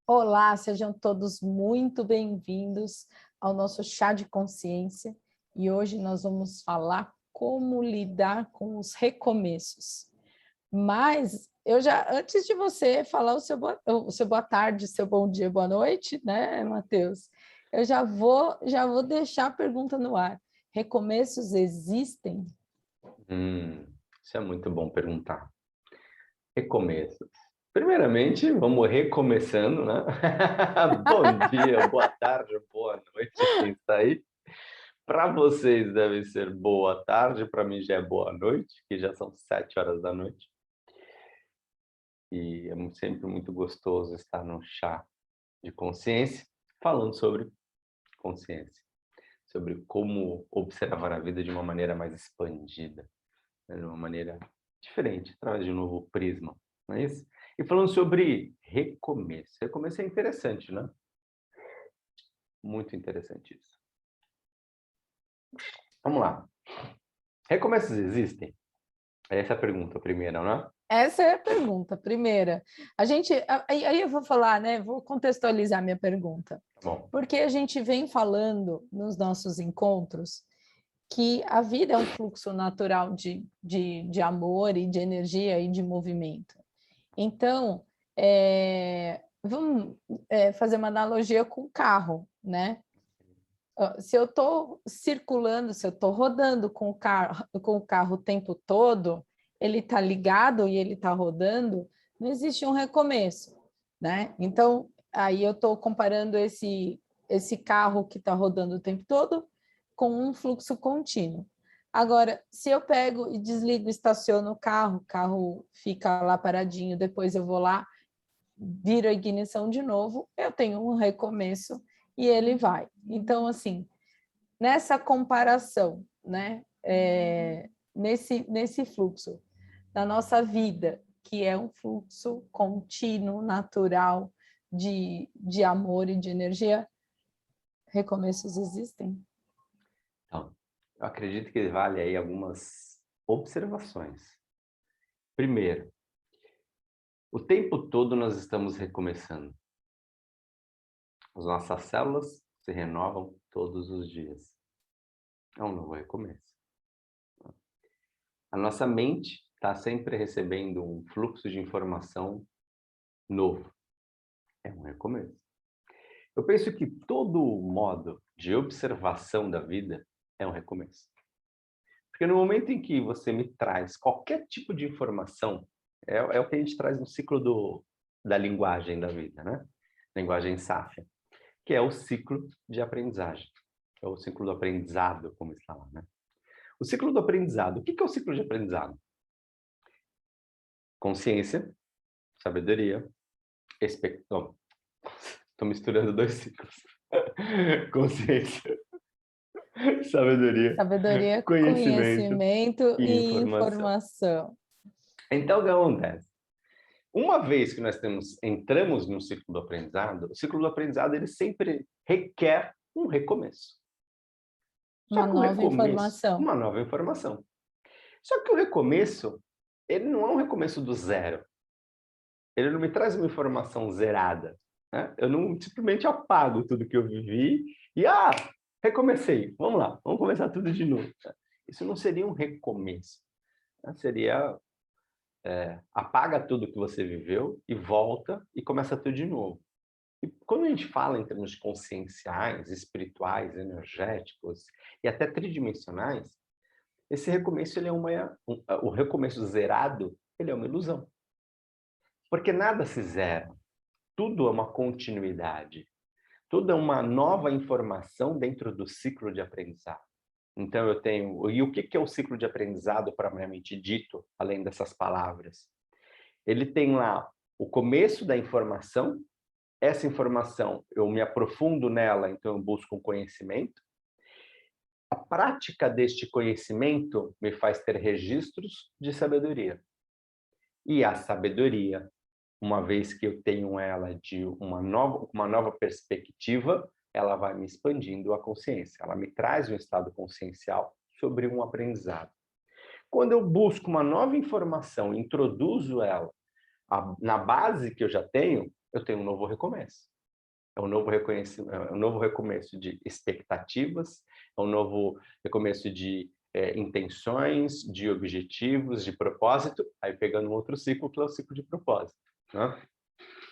Olá, sejam todos muito bem-vindos ao nosso chá de consciência e hoje nós vamos falar como lidar com os recomeços. Mas eu já, antes de você falar o seu boa tarde, seu bom dia, boa noite, né, Matheus? Eu já vou deixar a pergunta no ar. Recomeços existem? Isso é muito bom perguntar. Recomeços. Primeiramente, vamos recomeçando, né? Bom dia, boa tarde, boa noite, quem está aí. Para vocês deve ser boa tarde, para mim já é boa noite, que já são 7 horas da noite. E é sempre muito gostoso estar no chá de consciência, falando sobre consciência, sobre como observar a vida de uma maneira mais expandida, né? De uma maneira diferente, através de um novo prisma, não é isso? E falando sobre recomeço. Recomeço é interessante, né? Muito interessante isso. Vamos lá. Recomeços existem? Essa é a pergunta primeira, não é? Essa é a pergunta, primeira. Aí eu vou falar, né? Vou contextualizar minha pergunta. Bom, Porque a gente vem falando nos nossos encontros que a vida é um fluxo natural de amor e de energia e de movimento. Então, vamos fazer uma analogia com o carro, né? Se eu estou circulando, se eu estou rodando com o carro o tempo todo, ele está ligado e ele está rodando, não existe um recomeço, né? Então, aí eu estou comparando esse carro que está rodando o tempo todo com um fluxo contínuo. Agora, se eu pego e desligo, estaciono o carro fica lá paradinho, depois eu vou lá, viro a ignição de novo, eu tenho um recomeço e ele vai. Então, assim, nessa comparação, né, nesse fluxo da nossa vida, que é um fluxo contínuo, natural, de amor e de energia, recomeços existem? então, eu acredito que vale aí algumas observações. Primeiro, o tempo todo nós estamos recomeçando. As nossas células se renovam todos os dias. É um novo recomeço. A nossa mente está sempre recebendo um fluxo de informação novo. É um recomeço. Eu penso que todo modo de observação da vida é um recomeço. Porque no momento em que você me traz qualquer tipo de informação, é o que a gente traz no ciclo da linguagem da vida, né? Linguagem sáfia, que é o ciclo de aprendizagem. É o ciclo do aprendizado, como está lá, né? O ciclo do aprendizado. O que é o ciclo de aprendizado? Consciência, sabedoria, expectativa. Estou misturando dois ciclos. Consciência, sabedoria, Sabedoria, conhecimento conhecimento e e informação. informação. Então, o que acontece? Uma vez que nós entramos no ciclo do aprendizado, o ciclo do aprendizado ele sempre requer um recomeço. Só Uma que o nova recomeço, informação. uma nova informação. Só que o recomeço, ele não é um recomeço do zero. Ele não me traz uma informação zerada, né? Eu não simplesmente apago tudo que eu vivi e, recomecei. Vamos lá, vamos começar tudo de novo. Isso não seria um recomeço, né? Seria, apaga tudo que você viveu e volta e começa tudo de novo. E quando a gente fala em termos conscienciais, espirituais, energéticos e até tridimensionais, esse recomeço ele é o recomeço zerado, ele é uma ilusão. Porque nada se zera. Tudo é uma continuidade. Tudo é uma nova informação dentro do ciclo de aprendizado. Então eu tenho... E o que é o ciclo de aprendizado, propriamente dito, além dessas palavras? Ele tem lá o começo da informação. Essa informação, eu me aprofundo nela, então eu busco um conhecimento. A prática deste conhecimento me faz ter registros de sabedoria. E a sabedoria, uma vez que eu tenho ela de uma nova perspectiva, ela vai me expandindo a consciência. Ela me traz um estado consciencial sobre um aprendizado. Quando eu busco uma nova informação, introduzo ela na base que eu já tenho, eu tenho um novo recomeço. É um novo recomeço de expectativas, é um novo recomeço de intenções, de objetivos, de propósito, aí pegando um outro ciclo, que é o ciclo de propósito, né?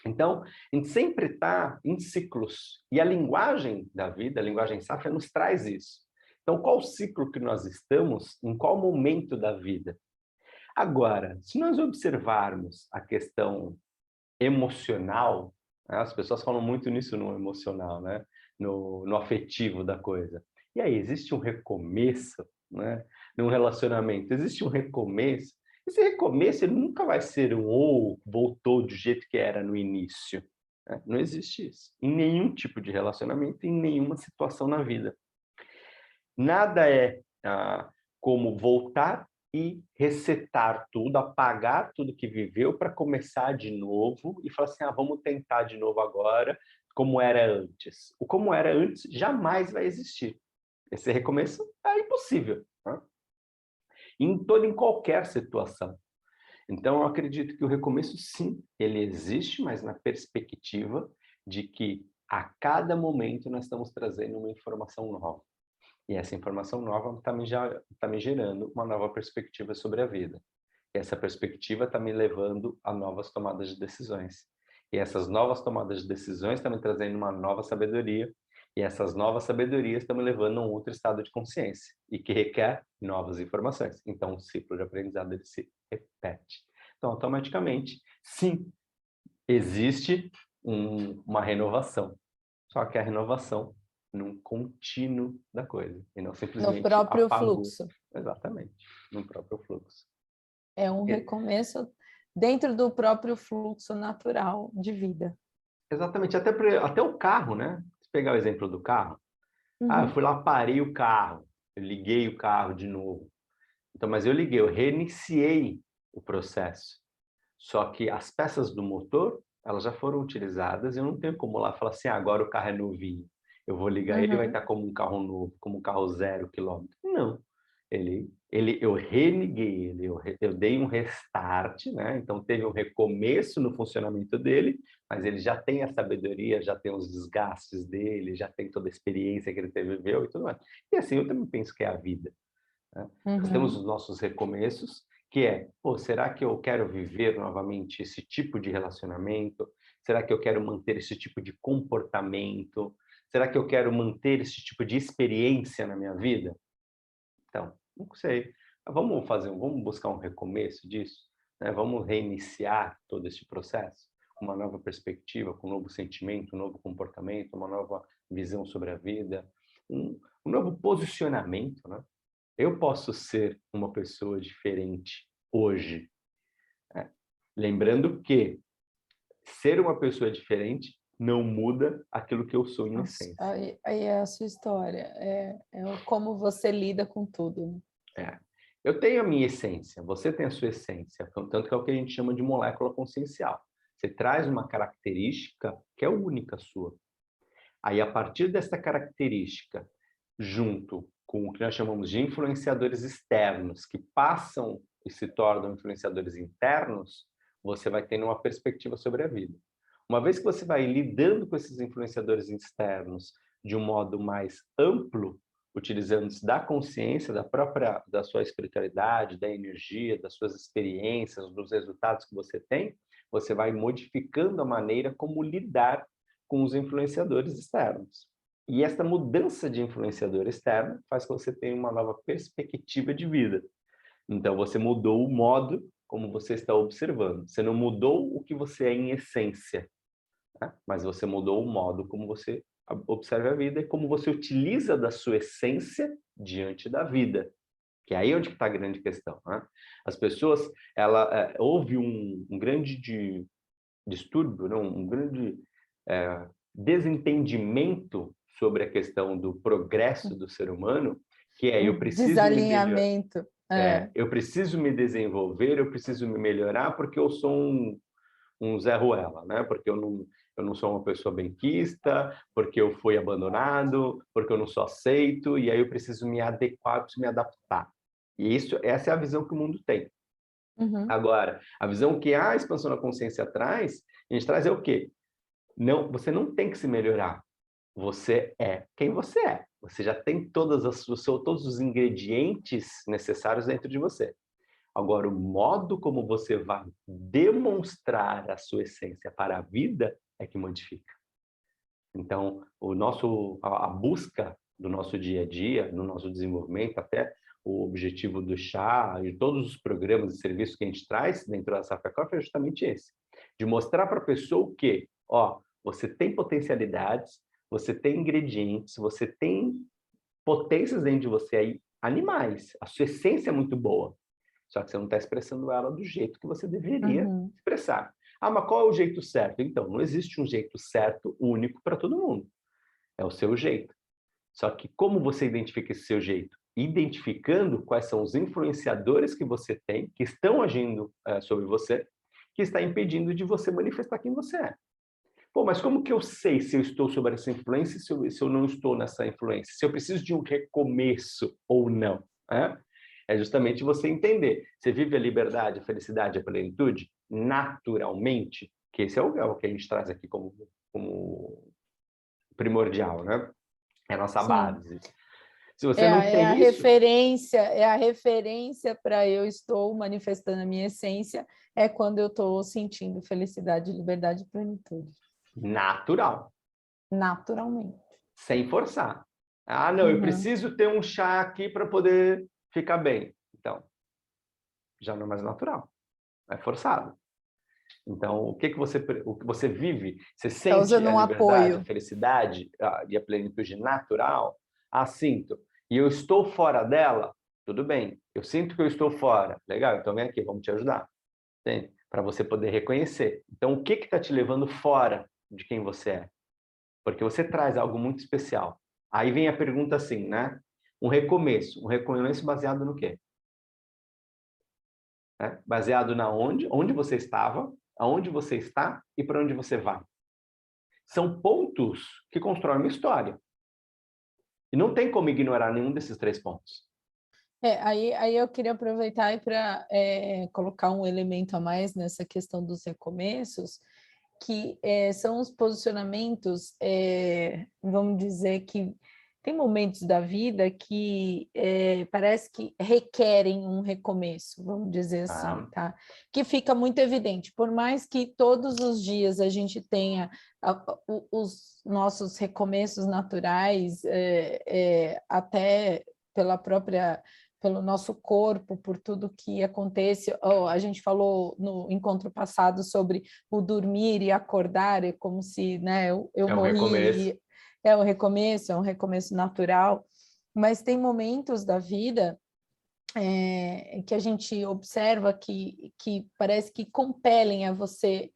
Então, a gente sempre está em ciclos. E a linguagem da vida, a linguagem safra, nos traz isso. Então, qual ciclo que nós estamos, em qual momento da vida? Agora, se nós observarmos a questão emocional, né? As pessoas falam muito nisso no emocional, né? No afetivo da coisa. E aí, existe um recomeço, né? Num relacionamento, existe um recomeço. Esse recomeço ele nunca vai ser um ou voltou do jeito que era no início, né? Não existe isso. Em nenhum tipo de relacionamento, em nenhuma situação na vida. Nada é como voltar e resetar tudo, apagar tudo que viveu para começar de novo e falar assim, vamos tentar de novo agora, como era antes. O como era antes jamais vai existir. Esse recomeço é impossível, né? Em qualquer situação. Então, eu acredito que o recomeço, sim, ele existe, mas na perspectiva de que a cada momento nós estamos trazendo uma informação nova. E essa informação nova está me gerando uma nova perspectiva sobre a vida. E essa perspectiva está me levando a novas tomadas de decisões. E essas novas tomadas de decisões estão me trazendo uma nova sabedoria. E essas novas sabedorias estão me levando a um outro estado de consciência. E que requer novas informações. Então, o ciclo de aprendizado ele se repete. Então, automaticamente, sim, existe uma renovação. Só que a renovação num contínuo da coisa, e não No simplesmente próprio apagou. fluxo. Exatamente, no próprio fluxo. É um recomeço dentro do próprio fluxo natural de vida. Exatamente, até o carro, né? Se pegar o exemplo do carro. Eu fui lá, parei o carro, eu liguei o carro de novo. Então, mas eu reiniciei o processo. Só que as peças do motor, elas já foram utilizadas, eu não tenho como lá falar assim, agora o carro é novinho. Eu vou ligar ele, vai estar como um carro novo, como um carro 0 quilômetro. Não. Eu reniguei ele, eu dei um restart, né? Então teve um recomeço no funcionamento dele, mas ele já tem a sabedoria, já tem os desgastes dele, já tem toda a experiência que ele viveu e tudo mais. E assim, eu também penso que é a vida, né? Nós temos os nossos recomeços, que é, será que eu quero viver novamente esse tipo de relacionamento? Será que eu quero manter esse tipo de comportamento? Será que eu quero manter esse tipo de experiência na minha vida? Então, não sei. Vamos buscar um recomeço disso, né? Vamos reiniciar todo esse processo com uma nova perspectiva, com um novo sentimento, um novo comportamento, uma nova visão sobre a vida, um novo posicionamento, né? Eu posso ser uma pessoa diferente hoje, né? Lembrando que ser uma pessoa diferente não muda aquilo que eu sou em essência. Aí é a sua história, como você lida com tudo. Eu tenho a minha essência, você tem a sua essência, tanto que é o que a gente chama de molécula consciencial. Você traz uma característica que é única sua. Aí, a partir dessa característica, junto com o que nós chamamos de influenciadores externos, que passam e se tornam influenciadores internos, você vai tendo uma perspectiva sobre a vida. Uma vez que você vai lidando com esses influenciadores externos de um modo mais amplo, utilizando-se da consciência, da sua espiritualidade, da energia, das suas experiências, dos resultados que você vai modificando a maneira como lidar com os influenciadores externos. E essa mudança de influenciador externo faz com que você tenha uma nova perspectiva de vida. Então, você mudou o modo como você está observando. Você não mudou o que você é em essência, né? Mas você mudou o modo como você observa a vida e como você utiliza da sua essência diante da vida. Que é aí onde está a grande questão, né? As pessoas, houve um grande distúrbio, não? Um grande desentendimento sobre a questão do progresso do ser humano, que é eu preciso me melhorar, Desalinhamento. eu preciso me desenvolver, eu preciso me melhorar porque eu sou um Zé Ruela, né? Porque eu não sou uma pessoa benquista, porque eu fui abandonado, porque eu não sou aceito, e aí eu preciso me adequar, preciso me adaptar. E essa é a visão que o mundo tem. Agora, a visão que a expansão da consciência traz, a gente traz é o quê? Não, você não tem que se melhorar. Você é quem você é. Você já tem todos os ingredientes necessários dentro de você. Agora, o modo como você vai demonstrar a sua essência para a vida é que modifica. Então, a busca do nosso dia a dia, no nosso desenvolvimento, até o objetivo do chá e todos os programas e serviços que a gente traz dentro da Safra Coffee é justamente esse, de mostrar para a pessoa que, ó, você tem potencialidades, você tem ingredientes, você tem potências dentro de você aí, animais, a sua essência é muito boa, só que você não está expressando ela do jeito que você deveria Uhum. expressar. Ah, mas qual é o jeito certo? Então, não existe um jeito certo, único para todo mundo. É o seu jeito. Só que como você identifica esse seu jeito? Identificando quais são os influenciadores que você tem, que estão agindo sobre você, que está impedindo de você manifestar quem você é. Pô, mas como que eu sei se eu estou sob essa influência e se eu não estou nessa influência? Se eu preciso de um recomeço ou não? Né? É justamente você entender. Você vive a liberdade, a felicidade, a plenitude naturalmente, que esse é o que a gente traz aqui como primordial, né? É a nossa Sim. base. Se você não É a tem isso, referência para eu estou manifestando a minha essência, é quando eu estou sentindo felicidade, liberdade e plenitude. natural, Naturalmente. sem forçar. Ah, não, eu Uhum. preciso ter um chá aqui para poder ficar bem. Então, já não é mais natural, é forçado. Então, o que você vive, você Está sente usando a um liberdade, a apoio. felicidade e a plenitude natural? Ah, sinto. E eu estou fora dela? Tudo bem. Eu sinto que eu estou fora. Legal, então vem aqui, vamos te ajudar. Para você poder reconhecer. Então, o que está te levando fora de quem você é? Porque você traz algo muito especial. Aí vem a pergunta assim, né? Um recomeço baseado no quê? Né? Baseado na onde você estava, aonde você está e para onde você vai. São pontos que constroem uma história. E não tem como ignorar nenhum desses 3 pontos. Aí eu queria aproveitar para colocar um elemento a mais nessa questão dos recomeços, que são os posicionamentos, vamos dizer que tem momentos da vida que parece que requerem um recomeço, vamos dizer assim, Tá? tá? Que fica muito evidente, por mais que todos os dias a gente tenha os nossos recomeços naturais, até pela própria pelo nosso corpo, por tudo que acontece. Oh, a gente falou no encontro passado sobre o dormir e acordar, é como se, né, eu É um morri, recomeço. e é um recomeço natural, mas tem momentos da vida que a gente observa que parece que compelem a você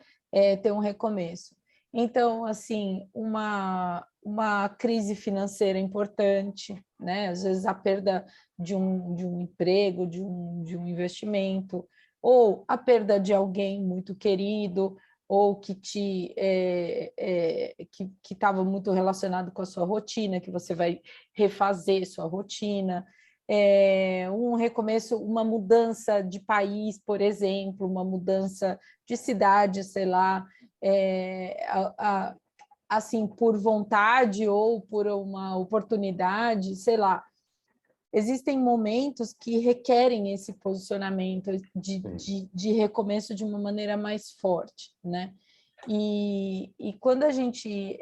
ter um recomeço. Então, assim, uma crise financeira importante, né? Às vezes a perda de um emprego, de um investimento, ou a perda de alguém muito querido, ou que estava muito relacionado com a sua rotina, que você vai refazer sua rotina, um recomeço, uma mudança de país, por exemplo, uma mudança de cidade, sei lá, assim, por vontade ou por uma oportunidade, sei lá. Existem momentos que requerem esse posicionamento de recomeço de uma maneira mais forte, né? E quando a gente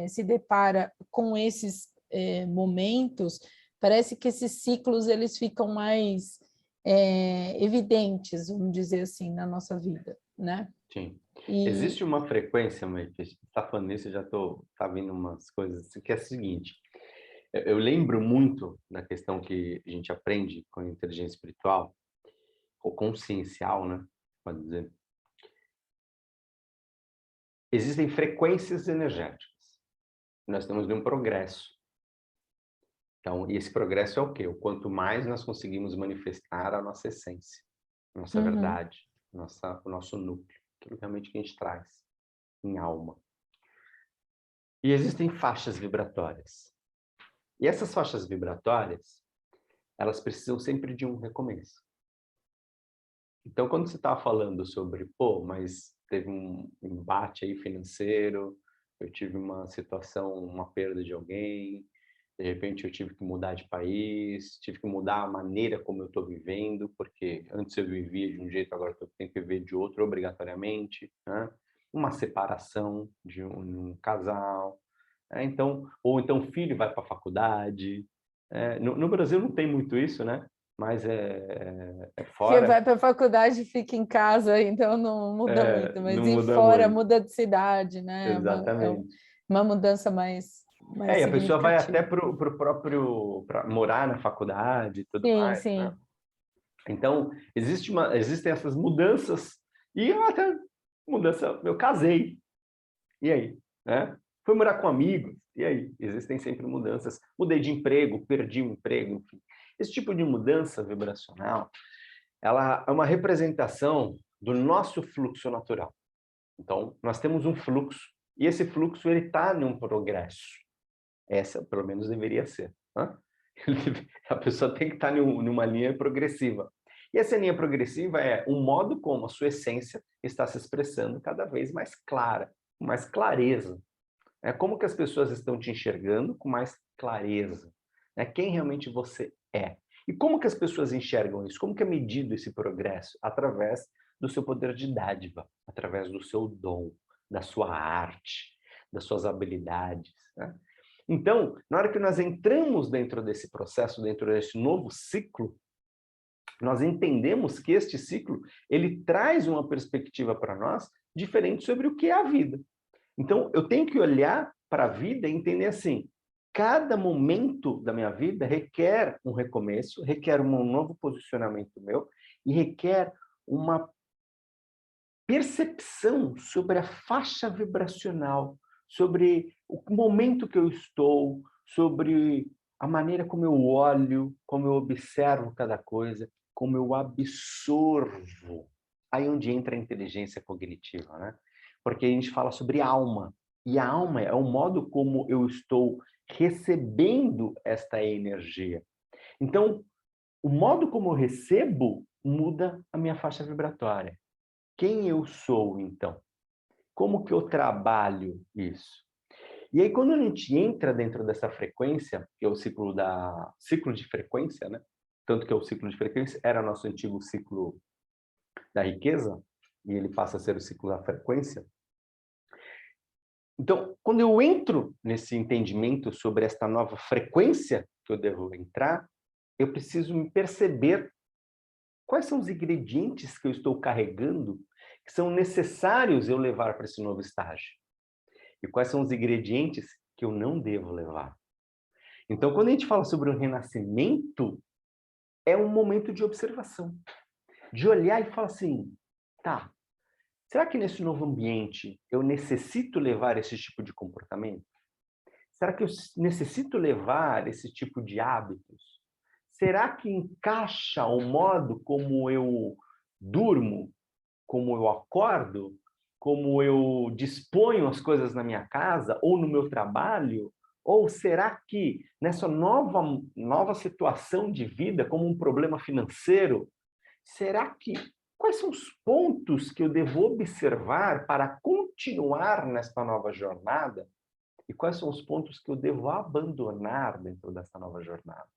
se depara com esses momentos, parece que esses ciclos eles ficam mais evidentes, vamos dizer assim, na nossa vida, né? Sim. E Existe uma frequência, Mãe, que está falando nisso, eu já tá vindo umas coisas assim, que é a seguinte. Eu lembro muito da questão que a gente aprende com a inteligência espiritual, ou consciencial, né? Pode dizer. Existem frequências energéticas. Nós estamos num progresso. Então, e esse progresso é o quê? O quanto mais nós conseguimos manifestar a nossa essência, a nossa uhum, verdade, o nosso núcleo, aquilo realmente que a gente traz em alma. E existem faixas vibratórias. E essas faixas vibratórias, elas precisam sempre de um recomeço. Então, quando você estava falando sobre, pô, mas teve um embate aí financeiro, eu tive uma situação, uma perda de alguém, de repente eu tive que mudar de país, tive que mudar a maneira como eu estou vivendo, porque antes eu vivia de um jeito, agora eu tenho que viver de outro obrigatoriamente, né? Uma separação de um casal, então, ou então o filho vai para a faculdade. No Brasil não tem muito isso, né? Mas é Que fora, vai para a faculdade e fica em casa, então não muda muito, mas não e muda fora muito. muda de cidade, né? É Exatamente. uma mudança mais E a pessoa vai até significativa. para o próprio, para morar na faculdade e tudo Sim, mais, né? sim. Então, existem essas mudanças, e eu até, mudança, eu casei, e aí? Né? Fui morar com amigos, e aí? Existem sempre mudanças. Mudei de emprego, perdi um emprego, enfim. Esse tipo de mudança vibracional, ela é uma representação do nosso fluxo natural. Então, nós temos um fluxo, e esse fluxo ele está num progresso. Essa, pelo menos, deveria ser. Né? A pessoa tem que estar numa linha progressiva. E essa linha progressiva é o modo como a sua essência está se expressando cada vez mais clara, com mais clareza. É como que as pessoas estão te enxergando com mais clareza. É quem realmente você é. E como que as pessoas enxergam isso? Como que é medido esse progresso? Através do seu poder de dádiva, através do seu dom, da sua arte, das suas habilidades. Né? Então, na hora que nós entramos dentro desse processo, dentro desse novo ciclo, nós entendemos que este ciclo ele traz uma perspectiva para nós diferente sobre o que é a vida. Então, eu tenho que olhar para a vida e entender assim, cada momento da minha vida requer um recomeço, requer um novo posicionamento meu e requer uma percepção sobre a faixa vibracional, sobre o momento que eu estou, sobre a maneira como eu olho, como eu observo cada coisa, como eu absorvo. Aí onde entra a inteligência cognitiva, né? Porque a gente fala sobre alma, e a alma é o modo como eu estou recebendo esta energia. Então, o modo como eu recebo muda a minha faixa vibratória. Quem eu sou, então? Como que eu trabalho isso? E aí, quando a gente entra dentro dessa frequência, que é o ciclo de frequência, né? Tanto que é o ciclo de frequência, era nosso antigo ciclo da riqueza, e ele passa a ser o ciclo da frequência. Então, quando eu entro nesse entendimento sobre esta nova frequência que eu devo entrar, eu preciso me perceber quais são os ingredientes que eu estou carregando que são necessários eu levar para esse novo estágio? E quais são os ingredientes que eu não devo levar? Então, quando a gente fala sobre o renascimento, é um momento de observação, de olhar e falar assim, tá, será que nesse novo ambiente eu necessito levar esse tipo de comportamento? Será que eu necessito levar esse tipo de hábitos? Será que encaixa o modo como eu durmo, como eu acordo, como eu disponho as coisas na minha casa ou no meu trabalho? Ou será que nessa nova situação de vida, como um problema financeiro, será que quais são os pontos que eu devo observar para continuar nesta nova jornada? E quais são os pontos que eu devo abandonar dentro dessa nova jornada?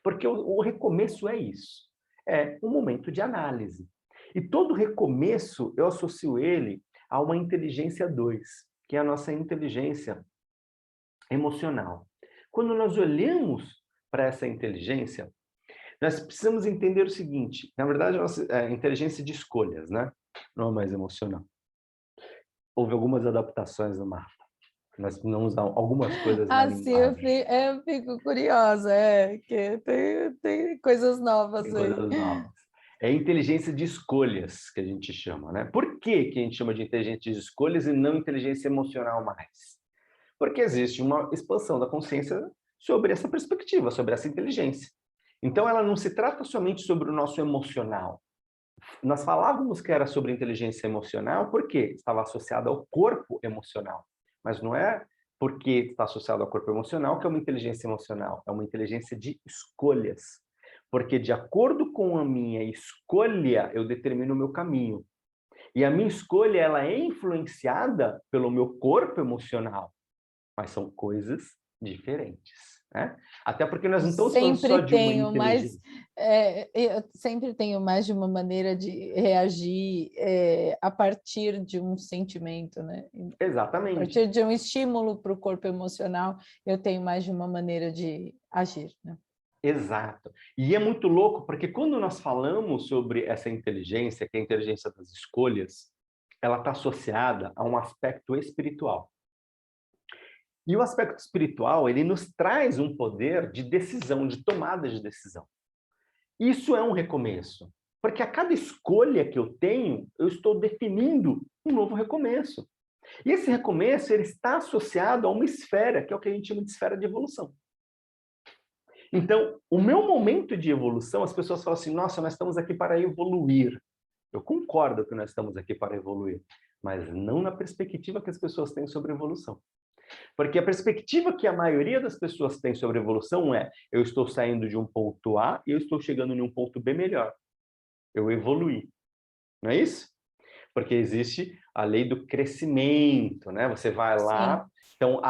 Porque o recomeço é isso. É um momento de análise. E todo recomeço, eu associo ele a uma inteligência 2, que é a nossa inteligência emocional. Quando nós olhamos para essa inteligência, nós precisamos entender o seguinte, na verdade, a nossa inteligência de escolhas, né? Não é mais emocional. Houve algumas adaptações no mapa. Nós não usamos algumas coisas na Assim, linguagem. eu fico curiosa, que tem coisas novas Tem aí. coisas novas. É inteligência de escolhas que a gente chama, né? Por que que a gente chama de inteligência de escolhas e não inteligência emocional mais? Porque existe uma expansão da consciência sobre essa perspectiva, sobre essa inteligência. Então, ela não se trata somente sobre o nosso emocional. Nós falávamos que era sobre inteligência emocional porque estava associada ao corpo emocional. Mas não é porque está associado ao corpo emocional que é uma inteligência emocional. É uma inteligência de escolhas. Porque de acordo com a minha escolha, eu determino o meu caminho. E a minha escolha, ela é influenciada pelo meu corpo emocional, mas são coisas diferentes, né? Até porque nós não estamos falando só Sempre de uma tenho mais, inteligência. eu sempre tenho mais de uma maneira de reagir, a partir de um sentimento, né? A Exatamente. partir de um estímulo para o corpo emocional, eu tenho mais de uma maneira de agir, né? Exato. E é muito louco, porque quando nós falamos sobre essa inteligência, que é a inteligência das escolhas, ela está associada a um aspecto espiritual. E o aspecto espiritual, ele nos traz um poder de decisão, de tomada de decisão. Isso é um recomeço, porque a cada escolha que eu tenho, eu estou definindo um novo recomeço. E esse recomeço, ele está associado a uma esfera, que é o que a gente chama de esfera de evolução. Então, o meu momento de evolução, as pessoas falam assim, nossa, nós estamos aqui para evoluir. Eu concordo que nós estamos aqui para evoluir, mas não na perspectiva que as pessoas têm sobre evolução. Porque a perspectiva que a maioria das pessoas tem sobre evolução é, eu estou saindo de um ponto A e eu estou chegando em um ponto B melhor. Eu evoluí. Não é isso? Porque existe a lei do crescimento, né? Você vai lá, Sim. então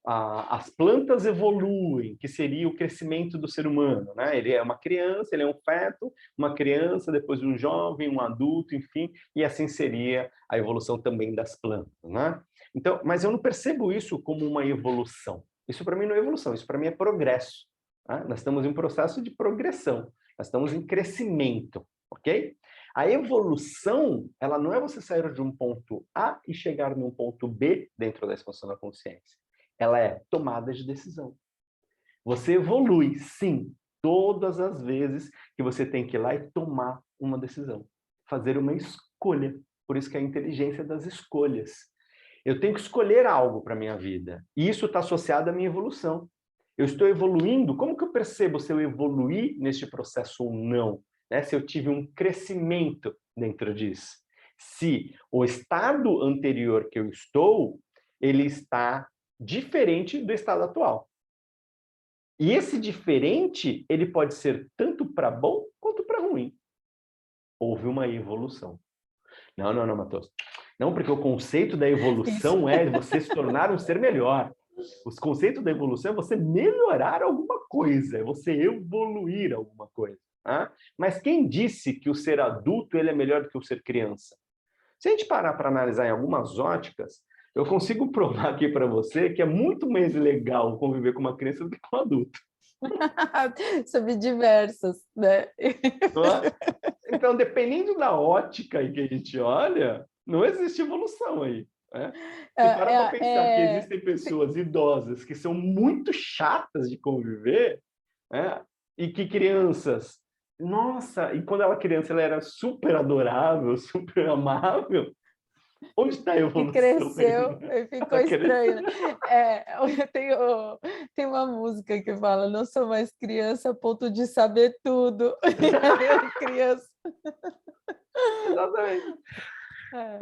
as plantas evoluem, que seria o crescimento do ser humano, né? Ele é uma criança, ele é um feto, uma criança, depois um jovem, um adulto, enfim, e assim seria a evolução também das plantas, né? Então, mas eu não percebo isso como uma evolução. Isso para mim não é evolução, isso para mim é progresso. Tá? Nós estamos em um processo de progressão, nós estamos em crescimento, ok? A evolução, ela não é você sair de um ponto A e chegar num ponto B dentro da expansão da consciência. Ela é tomada de decisão. Você evolui, sim, todas as vezes que você tem que ir lá e tomar uma decisão. Fazer uma escolha. Por isso que é a inteligência das escolhas. Eu tenho que escolher algo para a minha vida. E isso está associado à minha evolução. Eu estou evoluindo. Como que eu percebo se eu evoluí neste processo ou não? Né? Se eu tive um crescimento dentro disso. Se o estado anterior que eu estou, ele está diferente do estado atual. E esse diferente, ele pode ser tanto para bom quanto para ruim. Houve uma evolução. Não, Matheus. Não, porque o conceito da Isso. evolução é você se tornar um ser melhor. O conceito da evolução é você melhorar alguma coisa, é você evoluir alguma coisa. Tá? Mas quem disse que o ser adulto ele é melhor do que o ser criança? Se a gente parar para analisar em algumas óticas, eu consigo provar aqui para você que é muito mais legal conviver com uma criança do que com um adulto. Sobre diversas, né? Não é? Então, dependendo da ótica em que a gente olha, não existe evolução aí. Né? Você para pensar que existem pessoas idosas que são muito chatas de conviver, né? E que crianças, nossa, e quando ela criança ela era super adorável, super amável. Onde está a E evolução aí? cresceu e ficou Ela estranho, né? cresceu. Tem uma música que fala, não sou mais criança a ponto de saber tudo. Eu criança. Exatamente. É.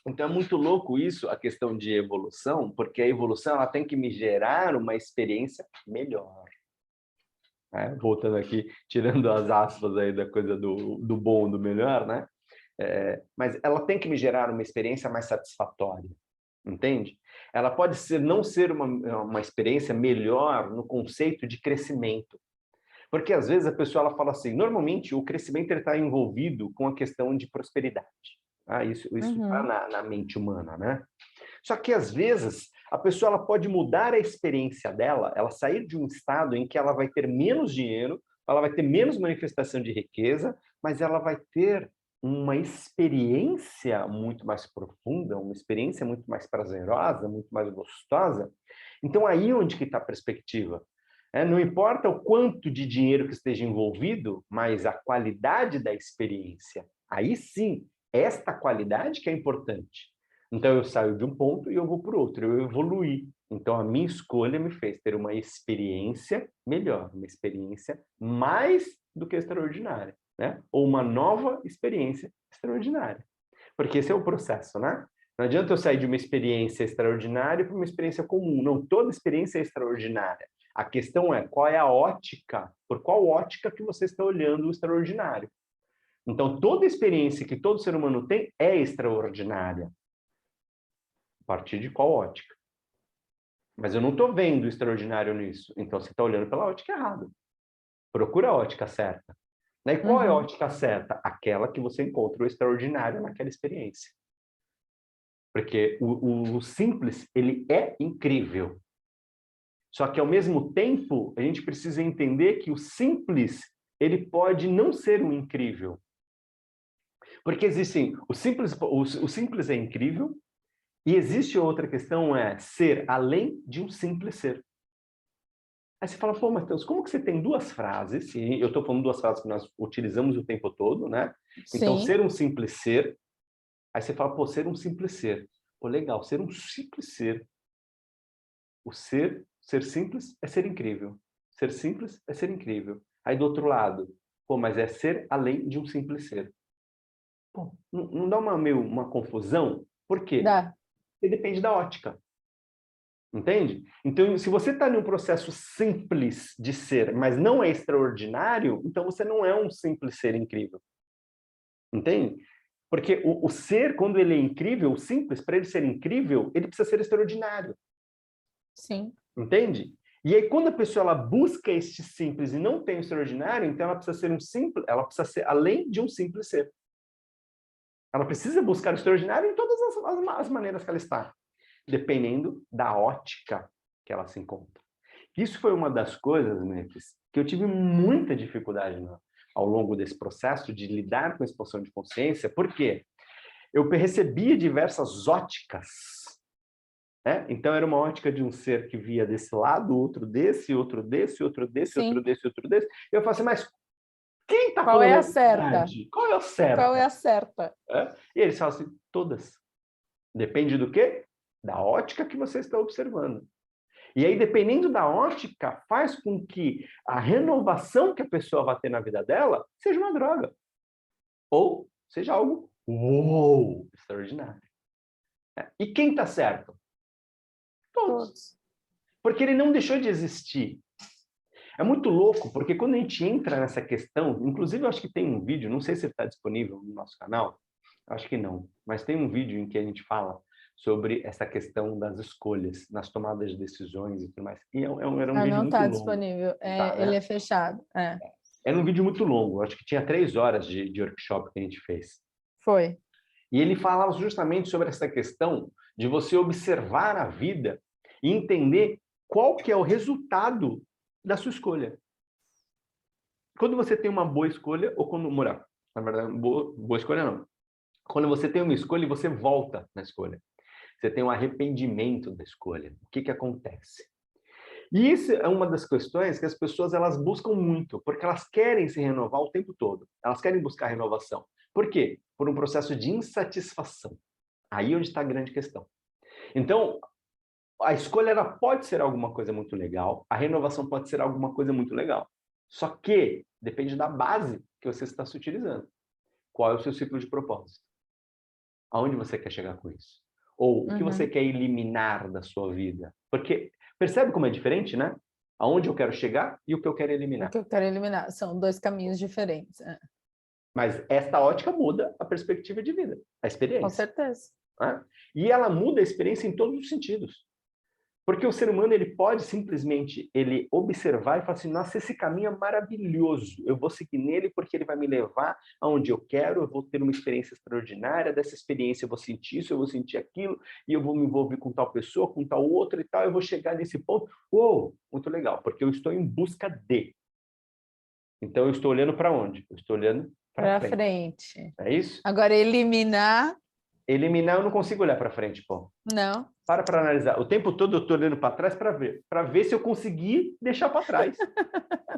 Então é muito louco isso, a questão de evolução, porque a evolução ela tem que me gerar uma experiência melhor. Né? Voltando aqui, tirando as aspas aí da coisa do bom, do melhor, né? Mas ela tem que me gerar uma experiência mais satisfatória, entende? Ela pode não ser uma experiência melhor no conceito de crescimento. Porque às vezes a pessoa ela fala assim, normalmente o crescimento está envolvido com a questão de prosperidade. Ah, isso está Uhum. na mente humana, né? Só que às vezes a pessoa ela pode mudar a experiência dela, ela sair de um estado em que ela vai ter menos dinheiro, ela vai ter menos manifestação de riqueza, mas ela vai ter uma experiência muito mais profunda, uma experiência muito mais prazerosa, muito mais gostosa. Então aí onde que está a perspectiva? Não importa o quanto de dinheiro que esteja envolvido, mas a qualidade da experiência. Aí sim, esta qualidade que é importante. Então eu saio de um ponto e eu vou para o outro, eu evoluí. Então a minha escolha me fez ter uma experiência melhor, uma experiência mais do que extraordinária, né? Ou uma nova experiência extraordinária. Porque esse é o processo, né? Não adianta eu sair de uma experiência extraordinária para uma experiência comum. Não, toda experiência é extraordinária. A questão é qual é a ótica, por qual ótica que você está olhando o extraordinário. Então, toda experiência que todo ser humano tem é extraordinária. A partir de qual ótica? Mas eu não estou vendo o extraordinário nisso. Então, você está olhando pela ótica errada. Procura a ótica certa. E qual é a ótica certa? Aquela que você encontra o extraordinário naquela experiência. Porque o simples, ele é incrível. Só que, ao mesmo tempo, a gente precisa entender que o simples, ele pode não ser um incrível. Porque existem... O simples é incrível, e existe outra questão, é ser além de um simples ser. Aí você fala, pô, Matheus, como que você tem duas frases? E eu estou falando duas frases que nós utilizamos o tempo todo, né? Então, Sim. ser um simples ser. Aí você fala, pô, ser um simples ser. Pô, legal, ser um simples ser. O ser simples é ser incrível. Ser simples é ser incrível. Aí do outro lado, pô, mas é ser além de um simples ser. Pô, não dá uma confusão? Por quê? Dá. Porque depende da ótica. Entende? Então, se você está em um processo simples de ser, mas não é extraordinário, então você não é um simples ser incrível. Entende? Porque o ser, quando ele é incrível, o simples, para ele ser incrível, ele precisa ser extraordinário. Sim. Entende? E aí, quando a pessoa ela busca este simples e não tem o extraordinário, então ela precisa ser um simples, ela precisa ser além de um simples ser. Ela precisa buscar o extraordinário em todas as maneiras que ela está, dependendo da ótica que ela se encontra. Isso foi uma das coisas, Memphis, que eu tive muita dificuldade ao longo desse processo de lidar com a expansão de consciência, porque eu recebia diversas óticas. Né? Então, era uma ótica de um ser que via desse lado, outro desse, outro desse, outro desse, Sim. outro desse, outro desse. Eu falo assim, mas quem está Qual é falando a a certa? verdade? Qual é a certa? Qual é a certa? E eles falam assim, todas. Depende do quê? Da ótica que você está observando. E aí, dependendo da ótica, faz com que a renovação que a pessoa vai ter na vida dela seja uma droga. Ou seja algo uou, extraordinário. E quem está certo? Todos. Porque ele não deixou de existir. É muito louco, porque quando a gente entra nessa questão, inclusive eu acho que tem um vídeo, não sei se ele está disponível no nosso canal, acho que não, mas tem um vídeo em que a gente fala sobre essa questão das escolhas, nas tomadas de decisões e tudo mais. E era um vídeo Não muito está longo. disponível. Tá, Ele né? é fechado. Era um vídeo muito longo, acho que tinha 3 horas de workshop que a gente fez. Foi. E ele falava justamente sobre essa questão de você observar a vida e entender qual que é o resultado da sua escolha. Quando você tem uma boa escolha, ou quando, na verdade, boa escolha não. Quando você tem uma escolha e você volta na escolha. Você tem um arrependimento da escolha. O que acontece? E isso é uma das questões que as pessoas elas buscam muito, porque elas querem se renovar o tempo todo. Elas querem buscar renovação. Por quê? Por um processo de insatisfação. Aí é onde está a grande questão. Então, a escolha ela pode ser alguma coisa muito legal, a renovação pode ser alguma coisa muito legal. Só que depende da base que você está se utilizando. Qual é o seu ciclo de propósito? Aonde você quer chegar com isso? Ou o que você quer eliminar da sua vida? Porque percebe como é diferente, né? Aonde eu quero chegar e o que eu quero O eliminar. que eu quero eliminar. São 2 caminhos diferentes. Mas esta ótica muda a perspectiva de vida, a Com experiência. certeza. Né? E ela muda a experiência em todos os sentidos. Porque o ser humano ele pode simplesmente ele observar e falar assim, nossa, esse caminho é maravilhoso, eu vou seguir nele porque ele vai me levar aonde eu quero, eu vou ter uma experiência extraordinária, dessa experiência eu vou sentir isso, eu vou sentir aquilo, e eu vou me envolver com tal pessoa, com tal outra e tal, eu vou chegar nesse ponto. Uou, muito legal, porque eu estou em busca de. Então eu estou olhando para onde? Eu estou olhando para Para frente. frente. É isso? Agora, eliminar, Eliminar eu não consigo olhar para frente, pô. não. Para analisar. O tempo todo eu estou olhando para trás para ver se eu conseguir deixar para trás.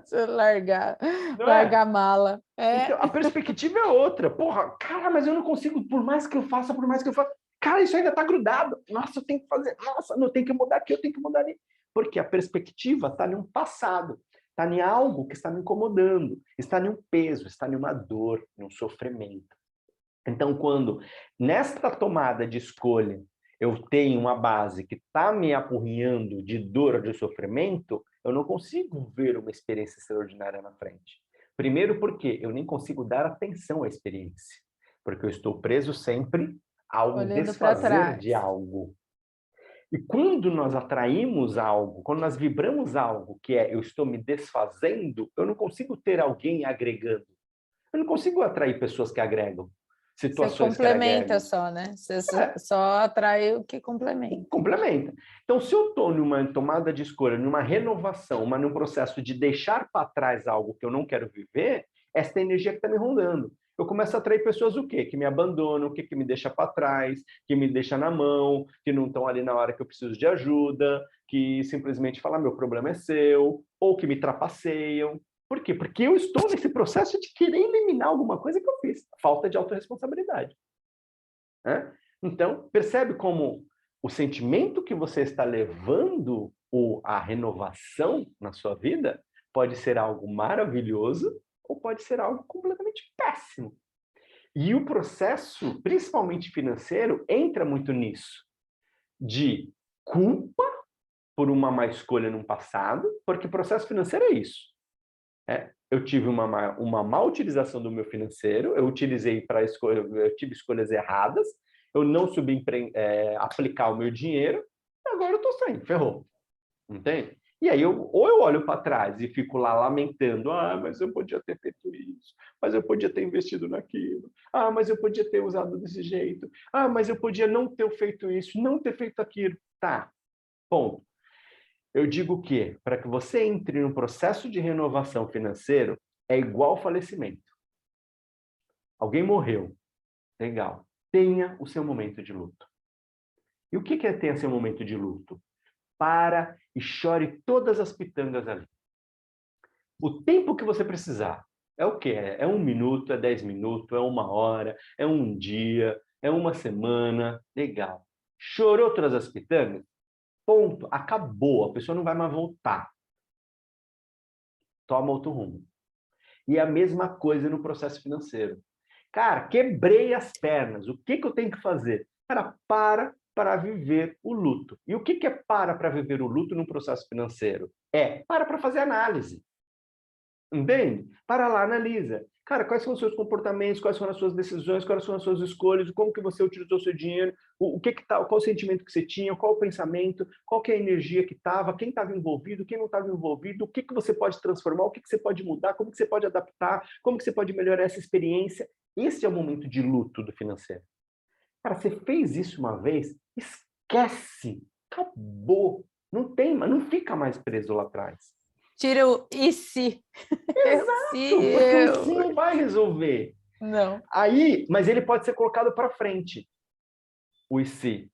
Se largar, Não é? largar a mala. Então, a perspectiva é outra. Porra, cara, mas eu não consigo, por mais que eu faça, por mais que eu faça. Cara, isso ainda está grudado. Nossa, eu tenho que fazer. Nossa, não tem que mudar aqui, eu tenho que mudar ali. Porque a perspectiva está em um passado, está em algo que está me incomodando, está em um peso, está em uma dor, em um sofrimento. Então, quando nesta tomada de escolha eu tenho uma base que está me apurrinhando de dor, de sofrimento, eu não consigo ver uma experiência extraordinária na frente. Primeiro porque eu nem consigo dar atenção à experiência, porque eu estou preso sempre ao Olhando para desfazer trás. de algo. E quando nós atraímos algo, quando nós vibramos algo que é eu estou me desfazendo, eu não consigo ter alguém agregando. Eu não consigo atrair pessoas que agregam, Você situações que complementa agregam. só, né? Você É, só atrai o que complementa. complementa. Então, se eu estou numa tomada de escolha, numa renovação, mas num processo de deixar para trás algo que eu não quero viver, essa energia que está me rondando. Eu começo a atrair pessoas o quê? Que me abandonam, que me deixa para trás, que me deixa na mão, que não estão ali na hora que eu preciso de ajuda, que simplesmente falam, meu problema é seu, ou que me trapaceiam. Por quê? Porque eu estou nesse processo de querer eliminar alguma coisa que eu fiz. Falta de autorresponsabilidade. Né? Então, percebe como o sentimento que você está levando, ou a renovação na sua vida, pode ser algo maravilhoso ou pode ser algo completamente péssimo. E o processo, principalmente financeiro, entra muito nisso, de culpa por uma má escolha no passado, porque o processo financeiro é isso. Eu tive uma má utilização do meu financeiro, eu utilizei para escolha, eu tive escolhas erradas, eu não soube aplicar o meu dinheiro, agora eu estou sem, ferrou. Entende? E aí, ou eu olho para trás e fico lá lamentando, mas eu podia ter feito isso, mas eu podia ter investido naquilo, mas eu podia ter usado desse jeito, mas eu podia não ter feito isso, não ter feito aquilo. Tá, ponto. Eu digo que, para que você entre no processo de renovação financeiro, é igual falecimento. Alguém morreu, legal. Tenha o seu momento de luto. E o que é ter seu momento de luto? Para e chore todas as pitangas ali. O tempo que você precisar. É o quê? É 1 minuto, é 10 minutos, é 1 hora, é um dia, é uma semana. Legal. Chorou todas as pitangas? Ponto. Acabou. A pessoa não vai mais voltar. Toma outro rumo. E a mesma coisa no processo financeiro. Cara, quebrei as pernas. O que eu tenho que fazer? Cara, para viver o luto. E o que é para viver o luto no processo financeiro? Para fazer análise. Entende? Para lá, analisa. Cara, quais são os seus comportamentos, quais foram as suas decisões, quais são as suas escolhas, como que você utilizou o seu dinheiro, o que que tá, qual o sentimento que você tinha, qual o pensamento, qual que é a energia que estava, quem estava envolvido, quem não estava envolvido, o que que você pode transformar, o que que você pode mudar, como que você pode adaptar, como que você pode melhorar essa experiência. Esse é o momento de luto do financeiro. Cara, você fez isso uma vez, esquece, acabou. Não tem, não fica mais preso lá atrás. Tira o e se? Exato, porque o sim não vai resolver. Não. Aí, mas ele pode ser colocado para frente, o e se.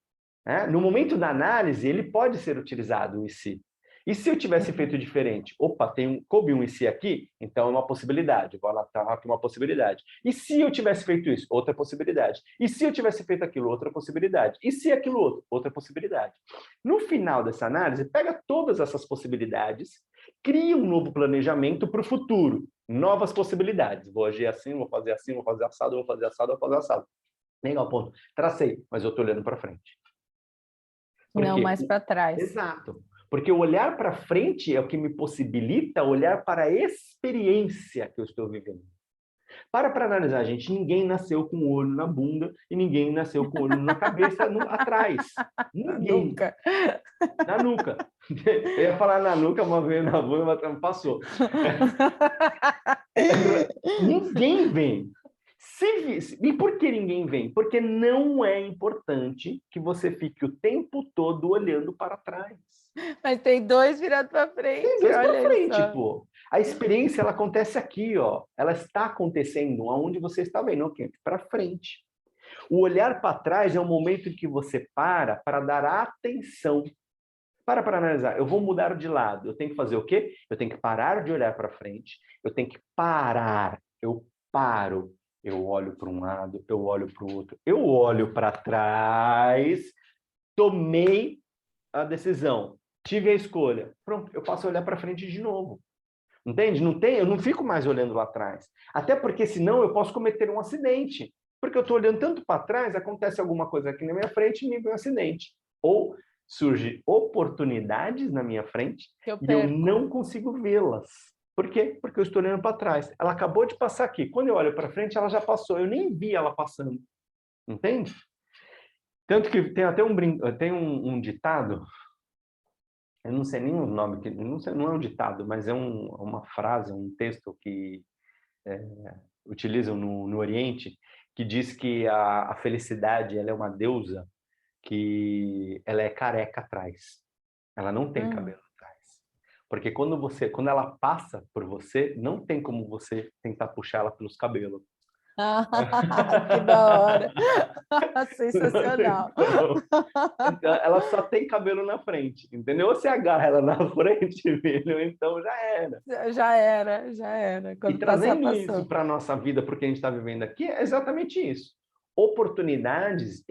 No momento da análise, ele pode ser utilizado, o e se. E se eu tivesse feito diferente? Opa, coube um e se aqui? Então é uma possibilidade. Vou anotar aqui uma possibilidade. E se eu tivesse feito isso? Outra possibilidade. E se eu tivesse feito aquilo? Outra possibilidade. E se aquilo outro? Outra possibilidade. No final dessa análise, pega todas essas possibilidades, cria um novo planejamento para o futuro. Novas possibilidades. Vou agir assim, vou fazer assim, vou fazer assado, vou fazer assado, vou fazer assado. Legal, ponto. Tracei, mas eu estou olhando para frente. Não mais para trás. Exato. Porque o olhar para frente é o que me possibilita olhar para a experiência que eu estou vivendo. Para analisar, gente, ninguém nasceu com o olho na bunda e ninguém nasceu com o olho na cabeça atrás. Ninguém. Nunca. Na nuca. Eu ia falar na nuca, uma vez na bunda, mas passou. Ninguém vem. E por que ninguém vem? Porque não é importante que você fique o tempo todo olhando para trás. Mas tem dois virados para frente. Tem dois para frente, só. pô. A experiência, ela acontece aqui, ó. Ela está acontecendo aonde você está vendo, aqui, para frente. O olhar para trás é o momento em que você para dar atenção. Para analisar. Eu vou mudar de lado. Eu tenho que fazer o quê? Eu tenho que parar de olhar para frente. Eu tenho que parar. Eu paro. Eu olho para um lado, eu olho para o outro. Eu olho para trás. Tomei a decisão. Tive a escolha. Pronto, eu passo a olhar para frente de novo. Entende? Eu não fico mais olhando lá atrás. Até porque, senão, eu posso cometer um acidente. Porque eu estou olhando tanto para trás, acontece alguma coisa aqui na minha frente e me vem um acidente. Ou surgem oportunidades na minha frente e eu não consigo vê-las. Por quê? Porque eu estou olhando para trás. Ela acabou de passar aqui. Quando eu olho para frente, ela já passou. Eu nem vi ela passando. Entende? Tanto que tem até um ditado, eu não sei nem o nome, não, sei, não é um ditado, mas é uma frase, um texto que utilizam no Oriente, que diz que a felicidade ela é uma deusa que ela é careca atrás. Ela não tem cabelo atrás. Porque quando ela passa por você, não tem como você tentar puxar ela pelos cabelos. Que da hora! Sensacional! Então, ela só tem cabelo na frente, entendeu? Ou você agarra ela na frente, filho, então já era. Já era, já era. E Quando passar, trazendo isso passou. para a nossa vida, porque a gente está vivendo aqui, é exatamente isso. Oportunidades,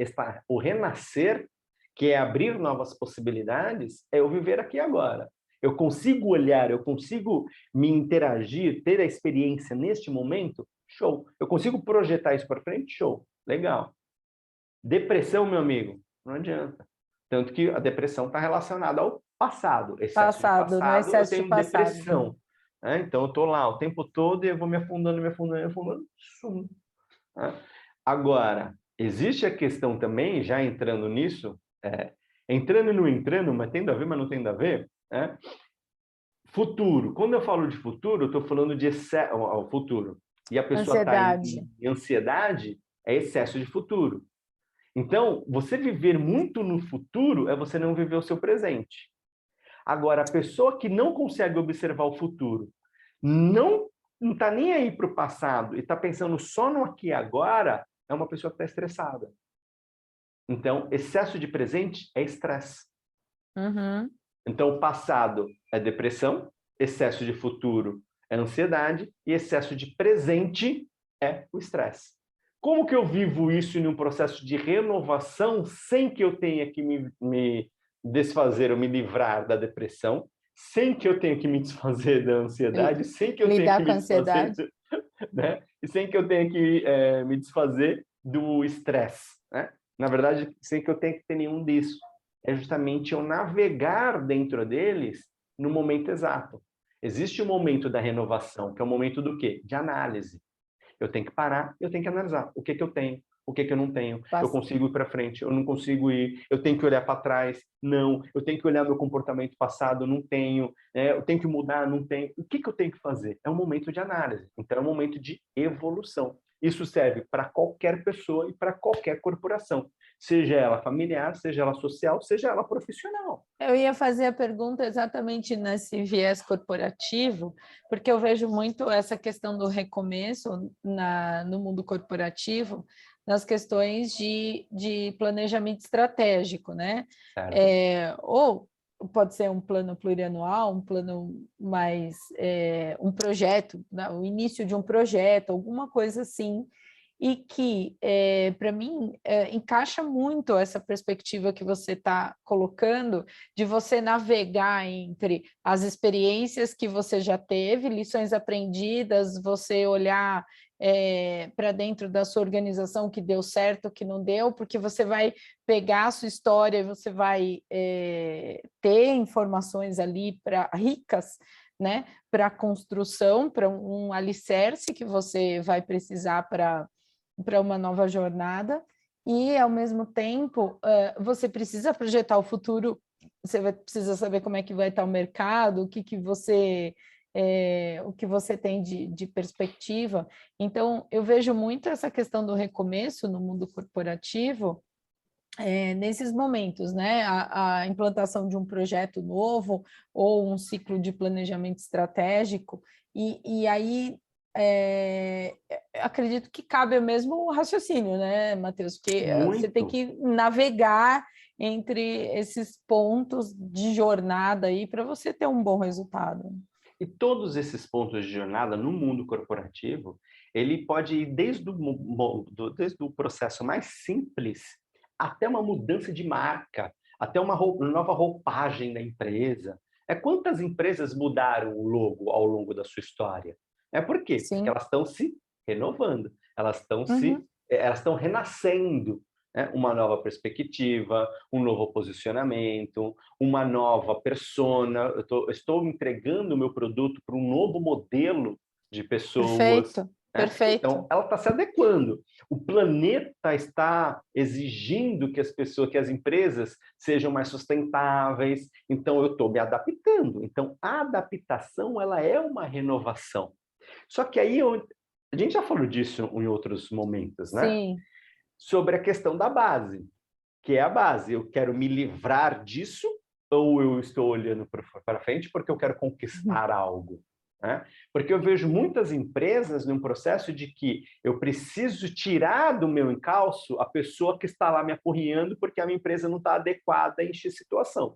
o renascer, que é abrir novas possibilidades, é eu viver aqui agora. Eu consigo olhar, eu consigo me interagir, ter a experiência neste momento, show. Eu consigo projetar isso para frente, show. Legal. Depressão, meu amigo, não adianta. Tanto que a depressão está relacionada ao passado. Excesso de Passado, no passado, eu excesso de tenho passado. depressão. Né? Então, eu estou lá o tempo todo e eu vou me afundando, me afundando, me afundando, sumo. Né? Agora, existe a questão também, já entrando nisso, entrando e não entrando, mas tendo a ver, mas não tendo a ver, né? Futuro. Quando eu falo de futuro, eu estou falando de futuro. E a pessoa está Ansiedade. em ansiedade, é excesso de futuro. Então, você viver muito no futuro é você não viver o seu presente. Agora, a pessoa que não consegue observar o futuro, não está nem aí para o passado e está pensando só no aqui e agora, é uma pessoa que está estressada. Então, excesso de presente é estresse. Uhum. Então, o passado é depressão, excesso de futuro é ansiedade e excesso de presente é o estresse. Como que eu vivo isso em um processo de renovação sem que eu tenha que me desfazer ou me livrar da depressão, sem que eu tenha que me desfazer da ansiedade, sem que eu tenha que Lidar com me a desfazer, ansiedade. né? E sem que eu tenha que me desfazer do estresse, né? Na verdade, sem que eu tenha que ter nenhum disso. É justamente eu navegar dentro deles no momento exato. Existe o momento da renovação, que é o momento do quê? De análise. Eu tenho que parar, eu tenho que analisar o que eu tenho, o que eu não tenho. Eu consigo ir para frente, eu não consigo ir. Eu tenho que olhar para trás, não. Eu tenho que olhar meu comportamento passado, não tenho. Eu tenho que mudar, não tenho. O que eu tenho que fazer? É um momento de análise. Então, é um momento de evolução. Isso serve para qualquer pessoa e para qualquer corporação. Seja ela familiar, seja ela social, seja ela profissional. Eu ia fazer a pergunta exatamente nesse viés corporativo, porque eu vejo muito essa questão do recomeço no mundo corporativo, nas questões de planejamento estratégico, né? Certo? Ou pode ser um plano plurianual, um plano mais, um projeto, né? O início de um projeto, alguma coisa assim, e que, para mim, encaixa muito essa perspectiva que você está colocando, de você navegar entre as experiências que você já teve, lições aprendidas, você olhar para dentro da sua organização que deu certo, que não deu, porque você vai pegar a sua história, você vai ter informações ali ricas, né, para a construção, para um alicerce que você vai precisar para uma nova jornada, e, ao mesmo tempo, você precisa projetar o futuro, você precisa saber como é que vai estar o mercado, o que você tem de perspectiva. Então, eu vejo muito essa questão do recomeço no mundo corporativo, nesses momentos, né? A implantação de um projeto novo ou um ciclo de planejamento estratégico, e aí acredito que cabe o mesmo raciocínio, né, Matheus? Porque você tem Muito. que navegar entre esses pontos de jornada aí para você ter um bom resultado. E todos esses pontos de jornada no mundo corporativo, ele pode ir desde o processo mais simples até uma mudança de marca, até uma nova roupagem da empresa. Quantas empresas mudaram o logo ao longo da sua história? Por quê? Porque Sim. elas estão se renovando, elas Uhum. estão renascendo. né? Uma nova perspectiva, um novo posicionamento, uma nova persona. Estou entregando o meu produto para um novo modelo de pessoas, Perfeito, né? perfeito. Então, ela está se adequando. O planeta está exigindo que as pessoas, que as empresas sejam mais sustentáveis. Então, eu estou me adaptando. Então, a adaptação, ela é uma renovação. Só que aí, a gente já falou disso em outros momentos, né? Sim. Sobre a questão da base, que é a base. Eu quero me livrar disso ou eu estou olhando para frente porque eu quero conquistar algo? Né? Porque eu vejo muitas empresas num processo de que eu preciso tirar do meu encalço a pessoa que está lá me apurrinhando porque a minha empresa não está adequada em X situação.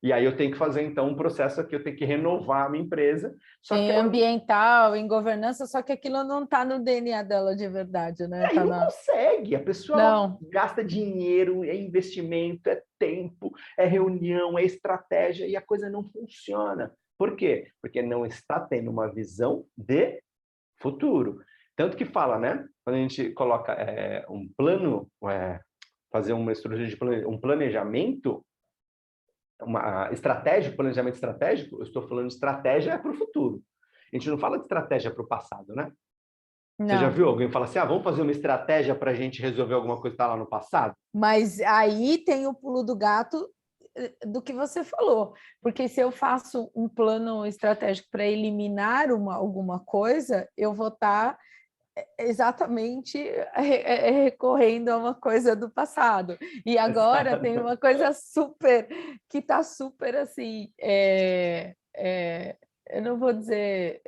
E aí eu tenho que fazer, então, um processo aqui, eu tenho que renovar a minha empresa. Só que Em ela ambiental, em governança, só que aquilo não está no DNA dela de verdade, né? aí Tá não na... consegue. A pessoa ela Não, gasta dinheiro, é investimento, é tempo, é reunião, é estratégia, e a coisa não funciona. Por quê? Porque não está tendo uma visão de futuro. Tanto que fala, né? Quando a gente coloca um plano, fazer uma estrutura de um planejamento, uma estratégia, planejamento estratégico, eu estou falando de estratégia para o futuro. A gente não fala de estratégia para o passado, né? Você já não. viu alguém falar assim, vamos fazer uma estratégia para a gente resolver alguma coisa que está lá no passado? Mas aí tem o pulo do gato do que você falou, porque se eu faço um plano estratégico para eliminar alguma coisa, eu vou estar exatamente recorrendo a uma coisa do passado. E agora tem uma coisa super, que está super assim, eu não vou dizer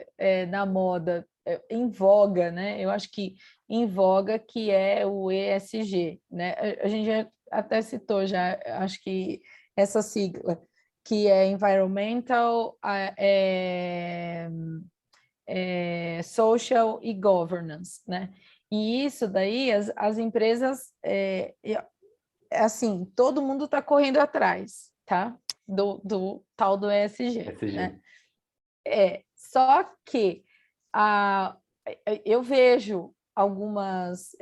na moda, em voga, né? Eu acho que em voga, que é o ESG, né? A gente já até citou, já acho que essa sigla, que é Environmental, Social e Governance, né? E isso daí, as empresas, assim, todo mundo está correndo atrás, tá? Do tal do ESG, SG. né? Só que a, eu vejo alguns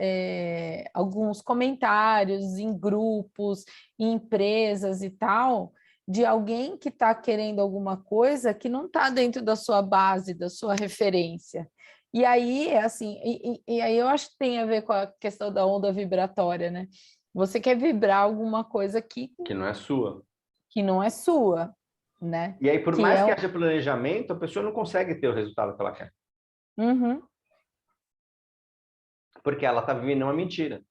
comentários em grupos, em empresas e tal, de alguém que está querendo alguma coisa que não está dentro da sua base, da sua referência. E aí, é assim, e aí eu acho que tem a ver com a questão da onda vibratória, né? Você quer vibrar alguma coisa Que não é sua. que não é sua, né? E aí, por Que mais é... que haja planejamento, a pessoa não consegue ter o resultado que ela quer. Uhum, Porque ela está vivendo uma mentira.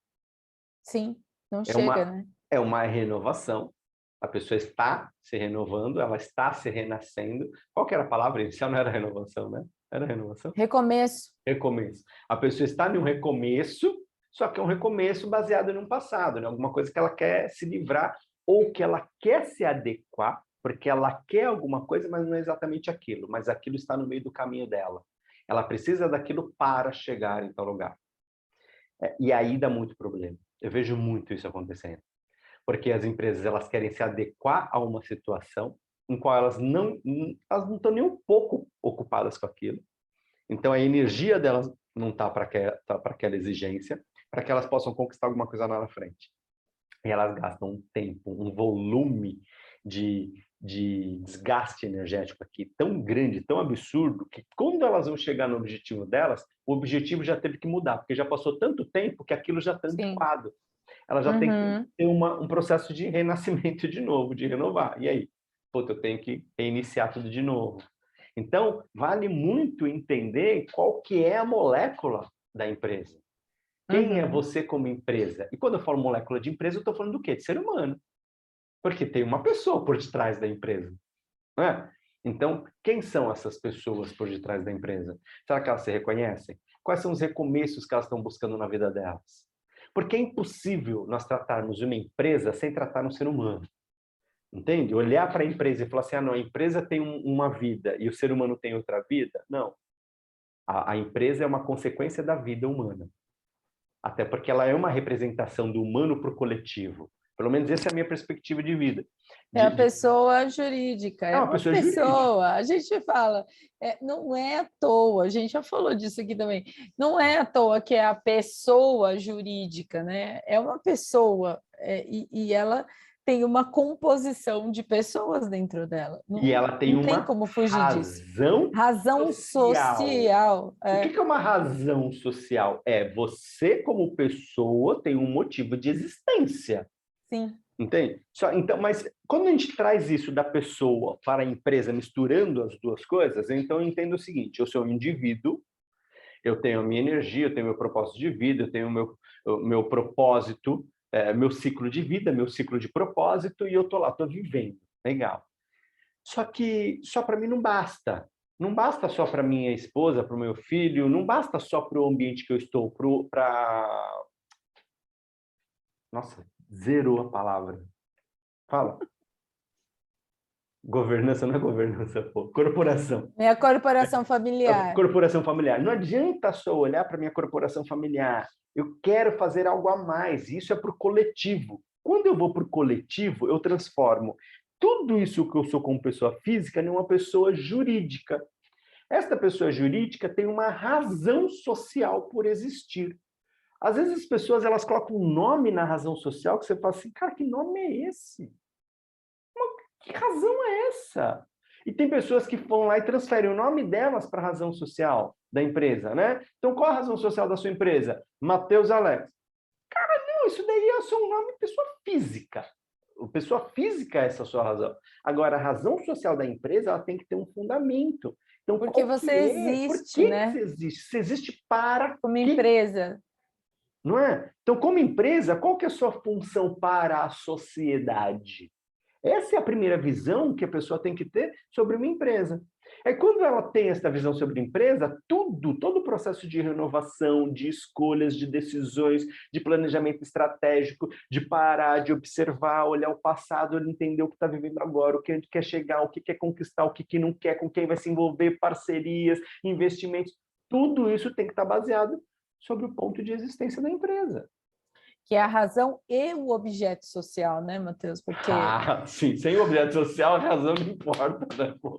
sim, não É chega, uma, né? é uma renovação. A pessoa está se renovando, ela está se renascendo. Qual que era a palavra inicial? Não era renovação, né? Era renovação? Recomeço. Recomeço. A pessoa está em um recomeço, só que é um recomeço baseado num passado, né? Alguma coisa que ela quer se livrar ou que ela quer se adequar, porque ela quer alguma coisa, mas não é exatamente aquilo, mas aquilo está no meio do caminho dela. Ela precisa daquilo para chegar em tal lugar. E aí dá muito problema. Eu vejo muito isso acontecendo. Porque as empresas elas querem se adequar a uma situação em qual elas não estão nem um pouco ocupadas com aquilo. Então, a energia delas não está para aquela exigência, para que elas possam conquistar alguma coisa lá na frente. E elas gastam um tempo, um volume de desgaste energético aqui tão grande, tão absurdo, que quando elas vão chegar no objetivo delas, o objetivo já teve que mudar, porque já passou tanto tempo que aquilo já está Sim. antiquado. Ela já tem que Uhum. ter um processo de renascimento de novo, de renovar. E aí? Puta, eu tenho que reiniciar tudo de novo. Então, vale muito entender qual que é a molécula da empresa. Quem é Uhum. você como empresa? E quando eu falo molécula de empresa, eu estou falando do quê? De ser humano. Porque tem uma pessoa por detrás da empresa. Não é? Então, quem são essas pessoas por detrás da empresa? Será que elas se reconhecem? Quais são os recomeços que elas estão buscando na vida delas? Porque é impossível nós tratarmos uma empresa sem tratar um ser humano. Entende? Olhar para a empresa e falar assim, não, a empresa tem uma vida e o ser humano tem outra vida. Não. A empresa é uma consequência da vida humana. Até porque ela é uma representação do humano para o coletivo. Pelo menos essa é a minha perspectiva de vida. É a pessoa jurídica, É uma pessoa pessoa. A gente fala, não é à toa, a gente já falou disso aqui também, não é à toa que é a pessoa jurídica, né? É uma pessoa, e ela tem uma composição de pessoas dentro dela. E ela tem Não tem uma como fugir disso. razão Social. O que é uma razão social? É você, como pessoa, tem um motivo de existência. Sim. Entende? Então, mas quando a gente traz isso da pessoa para a empresa, misturando as duas coisas, então eu entendo o seguinte: eu sou um indivíduo, eu tenho a minha energia, eu tenho meu propósito de vida, eu tenho o meu propósito, meu ciclo de vida, meu ciclo de propósito, e eu estou lá, estou vivendo. Legal. Só que só para mim não basta. Não basta só para minha esposa, para o meu filho, não basta só para o ambiente que eu estou, para... Nossa, zerou a palavra. Fala. Governança não é governança, pô. Corporação. É a corporação familiar. Corporação familiar. Não adianta só olhar para minha corporação familiar. Eu quero fazer algo a mais. Isso é para o coletivo. Quando eu vou para o coletivo, eu transformo tudo isso que eu sou como pessoa física em uma pessoa jurídica. Esta pessoa jurídica tem uma razão social por existir. Às vezes as pessoas elas colocam um nome na razão social que você fala assim, cara, que nome é esse? Que razão é essa? E tem pessoas que vão lá e transferem o nome delas para a razão social da empresa, né? Então, qual a razão social da sua empresa? Matheus Alex. Cara, não, isso daí é o seu nome pessoa física. Pessoa física é essa sua razão. Agora, a razão social da empresa ela tem que ter um fundamento. Então, Porque qual você que é? Por existe, que né? você existe? Você existe para Como quê? empresa. Não é? Então, como empresa, qual que é a sua função para a sociedade? Essa é a primeira visão que a pessoa tem que ter sobre uma empresa. É quando ela tem essa visão sobre a empresa, todo o processo de renovação, de escolhas, de decisões, de planejamento estratégico, de parar, de observar, olhar o passado, entender o que está vivendo agora, o que a gente quer chegar, o que quer conquistar, o que não quer, com quem vai se envolver, parcerias, investimentos, tudo isso tem que estar baseado sobre o ponto de existência da empresa. Que é a razão e o objeto social, né, Matheus? Porque Sim, sem o objeto social a razão não importa, né? Pô?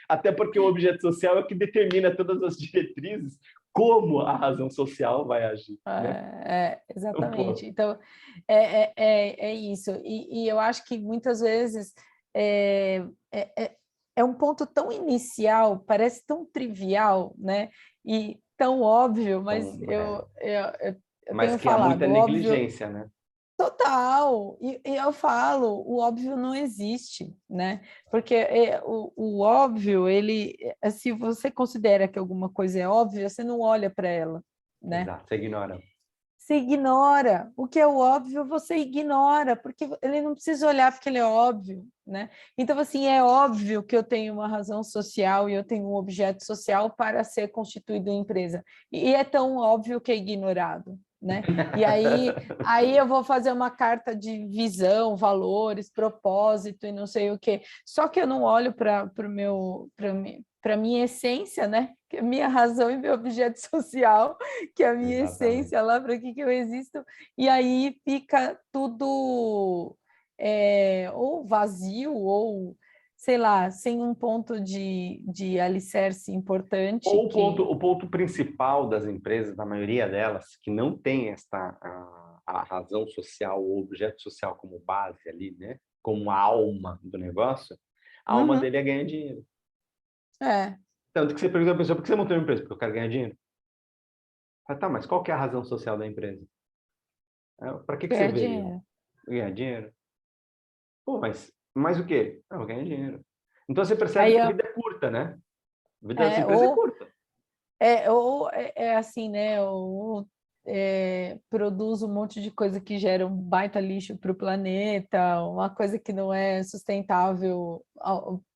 Até porque o objeto social é o que determina todas as diretrizes como a razão social vai agir, né? Exatamente. Então, é isso. E eu acho que muitas vezes é um ponto tão inicial, parece tão trivial, né? E tão óbvio, mas eu Mas tenho que há muita falado, óbvio. negligência, né? Total, e eu falo, o óbvio não existe, né? Porque o óbvio, se você considera que alguma coisa é óbvia, você não olha para ela, né? Exato, você ignora. Você ignora. O que é o óbvio, você ignora, porque ele não precisa olhar porque ele é óbvio, né? Então, assim, é óbvio que eu tenho uma razão social e eu tenho um objeto social para ser constituído em empresa. E é tão óbvio que é ignorado, né? E aí eu vou fazer uma carta de visão, valores, propósito e não sei o quê. Só que eu não olho para a minha essência, né? Que é a minha razão e meu objeto social, que é a minha Exatamente. essência lá, para que eu existo. E aí fica tudo ou vazio, ou, sei lá, sem um ponto de alicerce importante Ou o ponto principal das empresas, da maioria delas, que não tem a razão social, o objeto social como base ali, né? Como a alma do negócio, a alma Uhum. dele é ganhar dinheiro. É. Tanto que você pergunta à pessoa, por que você montou uma empresa? Porque eu quero ganhar dinheiro. Ah, tá, mas qual que é a razão social da empresa? Para que você Ganhar veio? dinheiro. Ganhar dinheiro? Pô, mas o quê? Ah, eu ganhar dinheiro. Então você percebe Aí, que a ó, vida é curta, né? A vida das é, empresas é ou curta. ou assim, né? Ou produz um monte de coisa que gera um baita lixo para o planeta, uma coisa que não é sustentável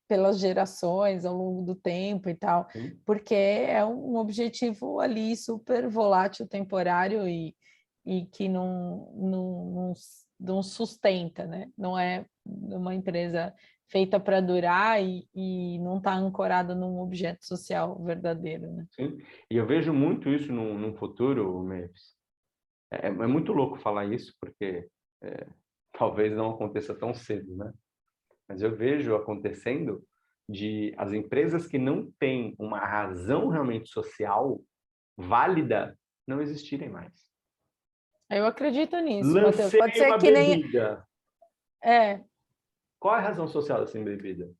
pelas gerações ao longo do tempo e tal, Sim. porque é um objetivo ali super volátil, temporário e que não sustenta, né? Não é uma empresa feita para durar e não está ancorada num objeto social verdadeiro, né? Sim. E eu vejo muito isso num futuro, Mavis. É muito louco falar isso, porque talvez não aconteça tão cedo, né? Mas eu vejo acontecendo de as empresas que não têm uma razão realmente social válida não existirem mais. Eu acredito nisso, Matheus. Lancei Pode ser uma que nem... bebida. É, Qual é a razão social dessa bebida?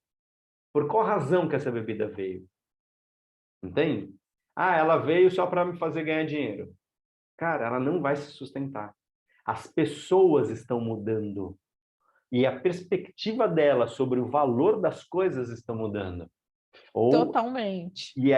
Por qual razão que essa bebida veio? Entende? Ah, ela veio só para me fazer ganhar dinheiro. Cara, ela não vai se sustentar. As pessoas estão mudando. E a perspectiva dela sobre o valor das coisas estão mudando. totalmente. E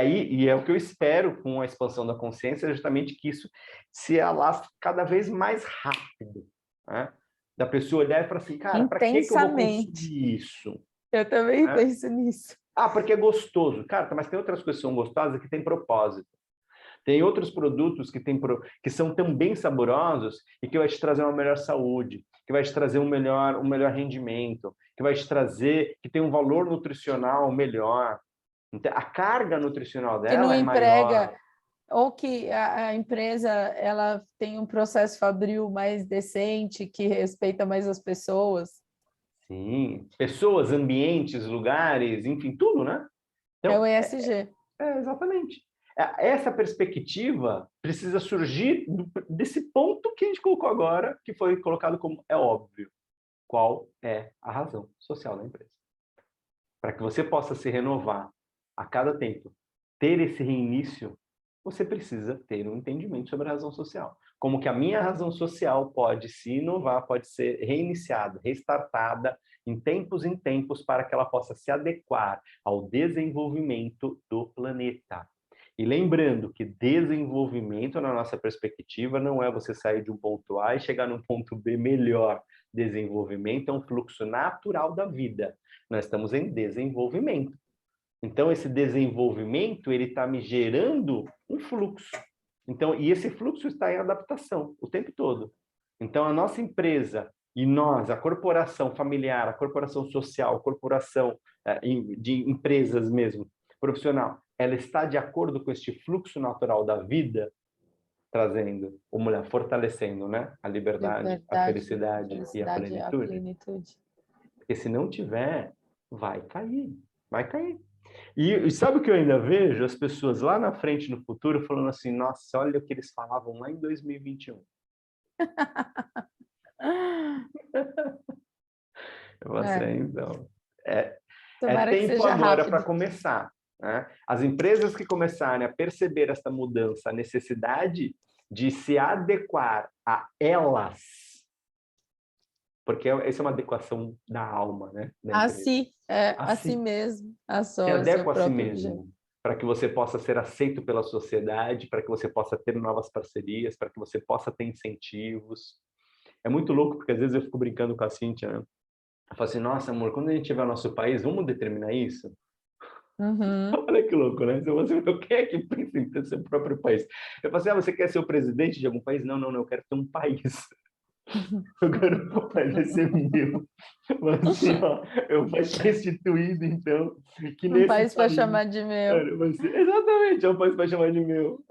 é o que eu espero com a expansão da consciência, é justamente que isso se alastre cada vez mais rápido. Né? Da pessoa olhar e falar assim, cara, para que eu vou Intensamente. consumir isso? Eu também Né? penso nisso. Ah, porque é gostoso. Cara, mas tem outras coisas que são gostosas que têm propósito. Tem outros produtos que são também saborosos e que vai te trazer uma melhor saúde, que vai te trazer um melhor rendimento, que vai te trazer, que tem um valor nutricional melhor. Então, a carga nutricional Que não dela é emprega, maior. ou que a empresa ela tem um processo fabril mais decente, que respeita mais as pessoas. Sim, pessoas, ambientes, lugares, enfim, tudo, né? É o Então, ESG. exatamente. Essa perspectiva precisa surgir desse ponto que a gente colocou agora, que foi colocado como é óbvio. Qual é a razão social da empresa? Para que você possa se renovar a cada tempo, ter esse reinício, você precisa ter um entendimento sobre a razão social. Como que a minha razão social pode se inovar, pode ser reiniciada, restartada em tempos para que ela possa se adequar ao desenvolvimento do planeta. E lembrando que desenvolvimento, na nossa perspectiva, não é você sair de um ponto A e chegar num ponto B melhor. Desenvolvimento é um fluxo natural da vida. Nós estamos em desenvolvimento. Então, esse desenvolvimento, ele está me gerando um fluxo. Então, e esse fluxo está em adaptação o tempo todo. Então, a nossa empresa e nós, a corporação familiar, a corporação social, a corporação de empresas mesmo, profissional, ela está de acordo com este fluxo natural da vida, trazendo, ou melhor, fortalecendo, né? A liberdade, a Liberdade, a felicidade e a felicidade, a plenitude. plenitude. Porque se não tiver, vai cair, vai cair. E sabe o que eu ainda vejo? As pessoas lá na frente, no futuro, falando assim, nossa, olha o que eles falavam lá em 2021. Você, então, é Tomara que tempo seja agora para rápido. começar. Né? As empresas que começarem a perceber essa mudança, a necessidade de se adequar a elas, porque essa é uma adequação da alma, né, da empresa. A si Assim, mesmo, se ao seu adequa a si próprio objeto. mesmo, para que você possa ser aceito pela sociedade, para que você possa ter novas parcerias, para que você possa ter incentivos. É muito louco, porque às vezes eu fico brincando com a Cíntia, né? Eu falo assim, nossa, amor, quando a gente tiver nosso país, vamos determinar isso? Uhum. Olha que louco, né? Você, quem é que pensa em ter seu próprio país? Eu falo assim, você quer ser o presidente de algum país? Não, eu quero ter um país. Eu quero o país vai ser meu. Mas assim, ó, eu vou estar instituído, então, que Um nesse país para país... chamar de meu. Cara, exatamente, é um país para chamar de meu.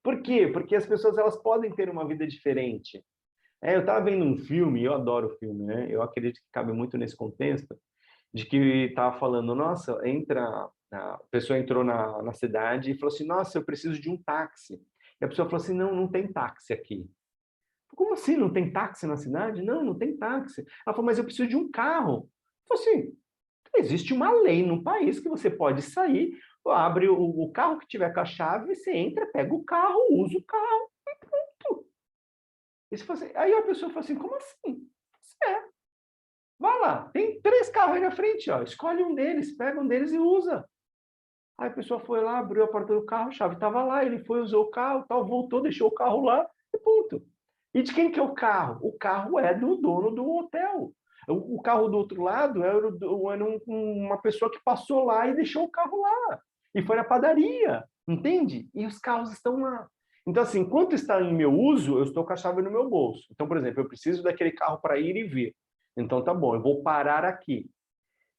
Por quê? Porque as pessoas elas podem ter uma vida diferente. Eu estava vendo um filme, eu adoro filme, né? Eu acredito que cabe muito nesse contexto, de que estava falando, nossa, a pessoa entrou na cidade e falou assim, nossa, eu preciso de um táxi. E a pessoa falou assim, não tem táxi aqui. Como assim, não tem táxi na cidade? Não tem táxi. Ela falou, mas eu preciso de um carro. Eu falei assim, existe uma lei no país que você pode sair, abre o carro que tiver com a chave, você entra, pega o carro, usa o carro e pronto. Aí a pessoa fala assim, como assim? Vai lá, tem 3 carros aí na frente, ó, escolhe um deles, pega um deles e usa. Aí a pessoa foi lá, abriu a porta do carro, a chave estava lá, ele foi, usou o carro, tal, voltou, deixou o carro lá e ponto. E de quem que é o carro? O carro é do dono do hotel. O carro do outro lado era uma pessoa que passou lá e deixou o carro lá. E foi na padaria, entende? E os carros estão lá. Então, assim, enquanto está em meu uso, eu estou com a chave no meu bolso. Então, por exemplo, eu preciso daquele carro para ir e vir. Então, tá bom, eu vou parar aqui.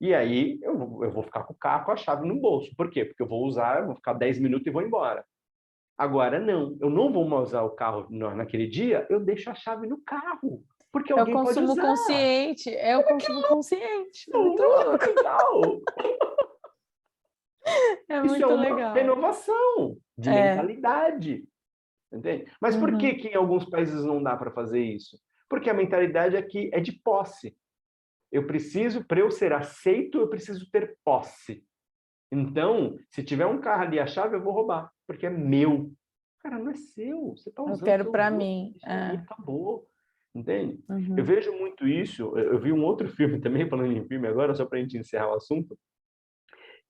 E aí eu vou ficar com o carro com a chave no bolso. Por quê? Porque eu vou usar, eu vou ficar 10 minutos e vou embora. Agora, não, eu não vou mais usar o carro naquele dia, eu deixo a chave no carro. Por porque É o alguém pode consumo usar. consciente, é o consumo consciente. É muito Muito louco. legal. É Isso é muito uma legal. renovação de É. mentalidade. Entende? Mas por que Uhum. que em alguns países não dá para fazer isso? Porque a mentalidade aqui é de posse. Eu preciso, para eu ser aceito, eu preciso ter posse. Então, se tiver um carro ali, a chave, eu vou roubar, porque é meu. Cara, não é seu. Você está Eu usando, você quero para usou, mim. isso aí, É. acabou. Entende? Eu Uhum. vejo muito isso. Eu vi um outro filme também, falando em filme agora, só para a gente encerrar o assunto,